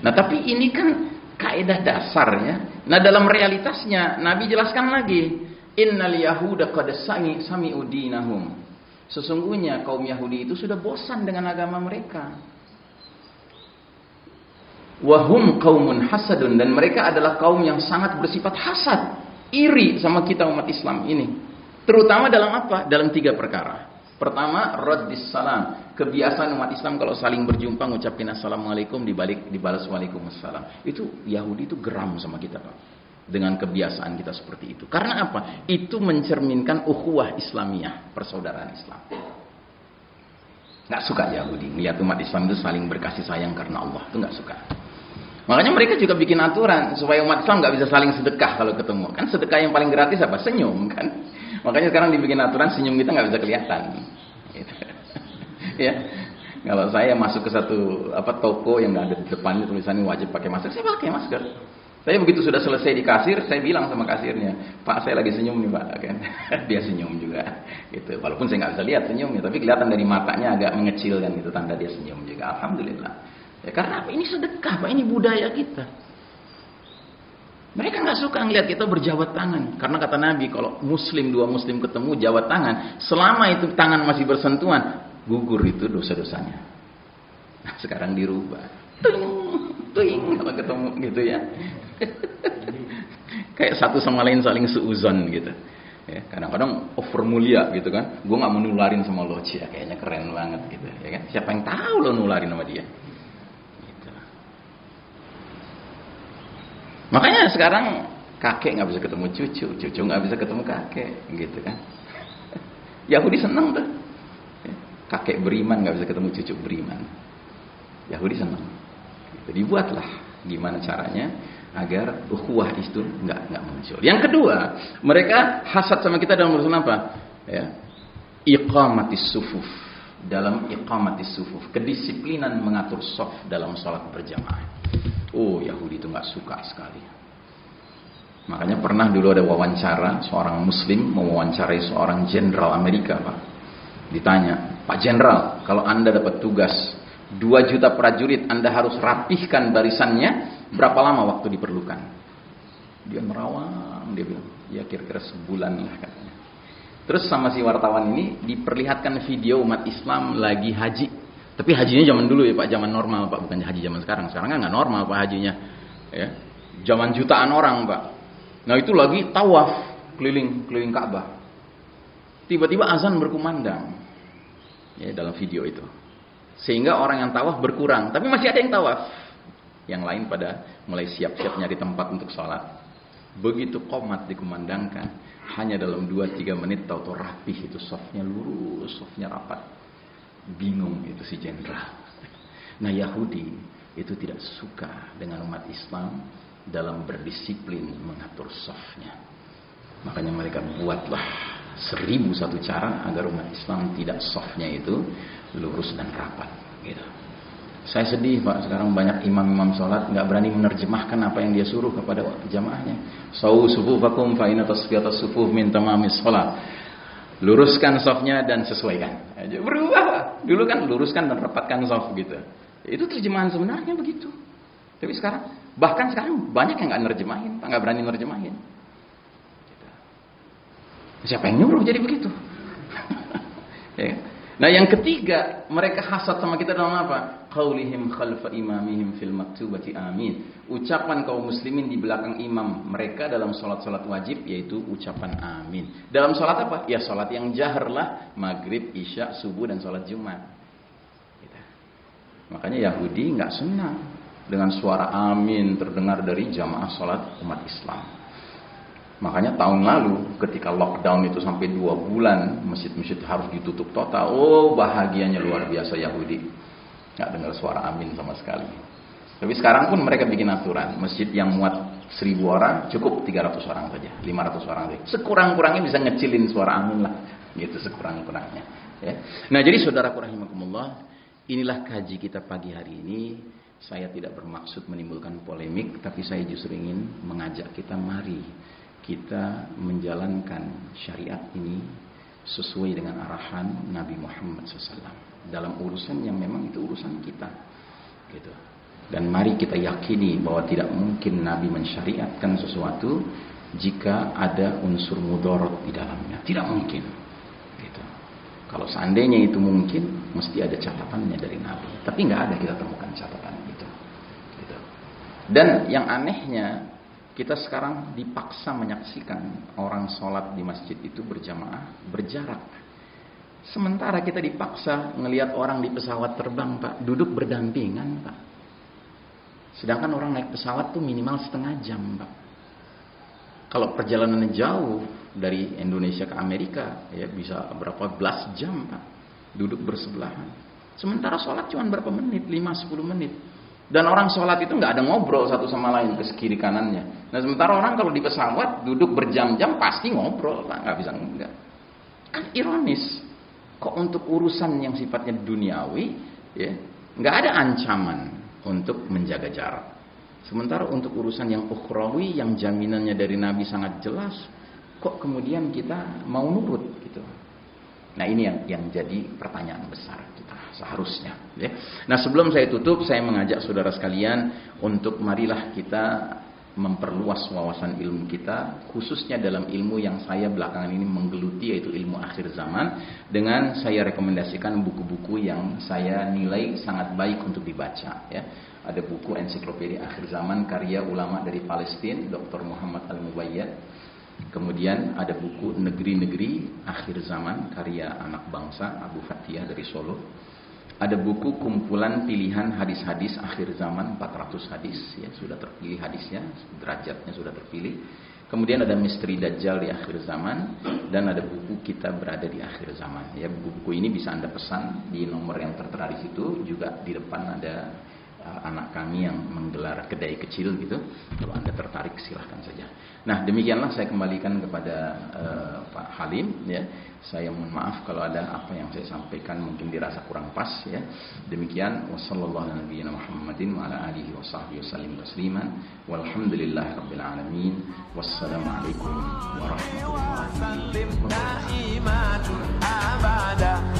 Nah, tapi ini kan kaidah dasarnya. Nah, dalam realitasnya Nabi jelaskan lagi, innal yahuda qad sami'u dinahum. Sesungguhnya kaum Yahudi itu sudah bosan dengan agama mereka. Wahum qaumun hasadun, dan mereka adalah kaum yang sangat bersifat hasad, iri sama kita umat Islam ini. Terutama dalam apa? Dalam 3 perkara. Pertama, raddis salam. Kebiasaan umat Islam kalau saling berjumpa ngucapin assalamualaikum dibalas waalaikumsalam. Itu Yahudi itu geram sama kita, Pak. Dengan kebiasaan kita seperti itu. Karena apa? Itu mencerminkan ukhuwah Islamiyah, persaudaraan Islam. Nggak suka Yahudi melihat umat Islam itu saling berkasih sayang karena Allah. Itu nggak suka. Makanya mereka juga bikin aturan supaya umat Islam nggak bisa saling sedekah kalau ketemu. Kan sedekah yang paling gratis apa? Senyum kan. Makanya sekarang dibikin aturan senyum kita nggak bisa kelihatan. Gitu. Ya. Kalau saya masuk ke satu toko yang nggak ada di depannya tulisannya wajib pakai masker, saya pakai masker. Saya begitu sudah selesai di kasir, saya bilang sama kasirnya, Pak, saya lagi senyum nih Pak, kan? Dia senyum juga, gitu. Walaupun saya nggak bisa lihat senyumnya, tapi kelihatan dari matanya agak mengecil kan, itu tanda dia senyum juga. Alhamdulillah. Ya, karena apa? Ini sedekah, Pak. Ini budaya kita. Mereka nggak suka ngelihat kita berjabat tangan, karena kata Nabi, kalau dua muslim ketemu jabat tangan, selama itu tangan masih bersentuhan, gugur itu dosa-dosanya. Nah, sekarang dirubah. Tuing kalau ketemu gitu ya. Kayak satu sama lain saling seuzon gitu. Ya, kadang-kadang over mulia gitu kan. Gue nggak mau nularin sama lo, ya kayaknya keren banget gitu. Ya kan? Siapa yang tahu lo nularin sama dia? Gitu. Makanya sekarang kakek nggak bisa ketemu cucu, cucu nggak bisa ketemu kakek, gitu kan? Yahudi seneng tuh. Kakek beriman nggak bisa ketemu cucu beriman. Yahudi seneng. Jadi buatlah gimana caranya agar ukhuwah itu nggak muncul. Yang kedua, mereka hasad sama kita dalam urusan apa? Ya, iqamatis sufuf. Dalam iqamatis sufuf, kedisiplinan mengatur shaf dalam sholat berjamaah. Oh, Yahudi itu nggak suka sekali. Makanya pernah dulu ada wawancara, seorang Muslim mewawancarai seorang jenderal Amerika, Pak. Ditanya, Pak Jenderal, kalau Anda dapat tugas 2 juta prajurit, Anda harus rapihkan barisannya, berapa lama waktu diperlukan? Dia merawang, dia bilang, ya kira-kira sebulan lah katanya. Terus sama si wartawan ini diperlihatkan video umat Islam lagi haji. Tapi hajinya zaman dulu ya Pak, zaman normal Pak, bukan haji zaman sekarang. Sekarang kan nggak normal Pak hajinya. Ya. Zaman jutaan orang Pak. Nah itu lagi tawaf keliling Ka'bah. Tiba-tiba azan berkumandang. ya, dalam video itu. Sehingga orang yang tawaf berkurang, tapi masih ada yang tawaf. Yang lain pada mulai siap-siap nyari tempat untuk sholat. Begitu qomat dikumandangkan, hanya dalam 2-3 menit tahu-tahu rapih itu, safnya lurus, safnya rapat. Bingung itu si jenderal. Nah, Yahudi itu tidak suka dengan umat Islam dalam berdisiplin mengatur safnya. Makanya mereka buatlah 1001 cara agar umat Islam tidak safnya itu lurus dan rapat gitu. Saya sedih Pak, sekarang banyak imam-imam sholat nggak berani menerjemahkan apa yang dia suruh kepada jamaahnya. Sawu sufufakum fa inna tasfiyatas sufuf min tamamis sholat. Luruskan safnya dan sesuaikan. Berubah. Dulu kan luruskan dan rapatkan saf gitu. Itu terjemahan sebenarnya begitu. Tapi sekarang, bahkan sekarang banyak yang nggak nerjemahin, nggak berani nerjemahin. Siapa yang nyuruh jadi begitu? Ya. Nah, yang ketiga, mereka hasad sama kita dalam apa? Qaulihim khalfa imamihim fil maktubati amin. Ucapan kaum muslimin di belakang imam mereka dalam salat-salat wajib, yaitu ucapan amin. Dalam salat apa? Ya salat yang jahar lah, maghrib, isya, subuh dan salat Jumat. Gitu. Makanya Yahudi nggak senang dengan suara amin terdengar dari jamaah salat umat Islam. Makanya tahun lalu ketika lockdown itu sampai 2 bulan, masjid-masjid harus ditutup total. Oh, bahagianya luar biasa Yahudi. Nggak dengar suara amin sama sekali. Tapi sekarang pun mereka bikin aturan. Masjid yang muat 1000 orang cukup 300 orang saja, 500 orang saja. Sekurang-kurangnya bisa ngecilin suara amin lah. Gitu sekurang-kurangnya. Ya. Nah, jadi saudaraku rahimakumullah, inilah kaji kita pagi hari ini. Saya tidak bermaksud menimbulkan polemik, tapi saya justru ingin mengajak kita, mari kita menjalankan syariat ini sesuai dengan arahan Nabi Muhammad SAW dalam urusan yang memang itu urusan kita, gitu. Dan mari kita yakini bahwa tidak mungkin Nabi mensyariatkan sesuatu jika ada unsur mudarat di dalamnya. Tidak mungkin, gitu. Kalau seandainya itu mungkin, mesti ada catatannya dari Nabi. Tapi nggak ada kita temukan catatan itu, gitu. Dan yang anehnya, kita sekarang dipaksa menyaksikan orang sholat di masjid itu berjamaah, berjarak. Sementara kita dipaksa ngelihat orang di pesawat terbang, Pak, duduk berdampingan, Pak. Sedangkan orang naik pesawat tuh minimal setengah jam, Pak. Kalau perjalanannya jauh dari Indonesia ke Amerika, ya bisa berapa belas jam, Pak, duduk bersebelahan. Sementara sholat cuma berapa menit, 5-10 menit. Dan orang sholat itu nggak ada ngobrol satu sama lain ke kiri kanannya. Nah, sementara orang kalau di pesawat duduk berjam-jam pasti ngobrol, Pak, nggak bisa enggak. Kan ironis. Kok untuk urusan yang sifatnya duniawi, ya nggak ada ancaman untuk menjaga jarak. Sementara untuk urusan yang ukhrawi, yang jaminannya dari Nabi sangat jelas, kok kemudian kita mau nurut gitu. Nah, ini yang jadi pertanyaan besar kita seharusnya. Ya. Nah, sebelum saya tutup, saya mengajak saudara sekalian untuk marilah kita memperluas wawasan ilmu kita, khususnya dalam ilmu yang saya belakangan ini menggeluti, yaitu ilmu akhir zaman. Dengan saya rekomendasikan buku-buku yang saya nilai sangat baik untuk dibaca. Ya. Ada buku Ensiklopedia Akhir Zaman karya ulama dari Palestina, Dr. Muhammad Al-Mubayyad. Kemudian ada buku Negeri-Negeri Akhir Zaman karya anak bangsa Abu Fatihah dari Solo. Ada buku kumpulan pilihan hadis-hadis akhir zaman, 400 hadis, ya sudah terpilih hadisnya, derajatnya sudah terpilih. Kemudian ada Misteri Dajjal di akhir zaman, dan ada buku Kita Berada di Akhir Zaman. Ya, buku-buku ini bisa Anda pesan di nomor yang tertera di situ. Juga di depan ada anak kami yang menggelar kedai kecil gitu. Kalau Anda tertarik silahkan saja. Nah, demikianlah saya kembalikan kepada Pak Halim, ya. Saya mohon maaf kalau ada apa yang saya sampaikan mungkin dirasa kurang pas, ya. Demikian, wassalamualaikum warahmatullahi wabarakatuh wa ala alihi wa sahbihi wasallim tasliman walhamdulillahirabbil alamin. Wassalamualaikum warahmatullahi wabarakatuh.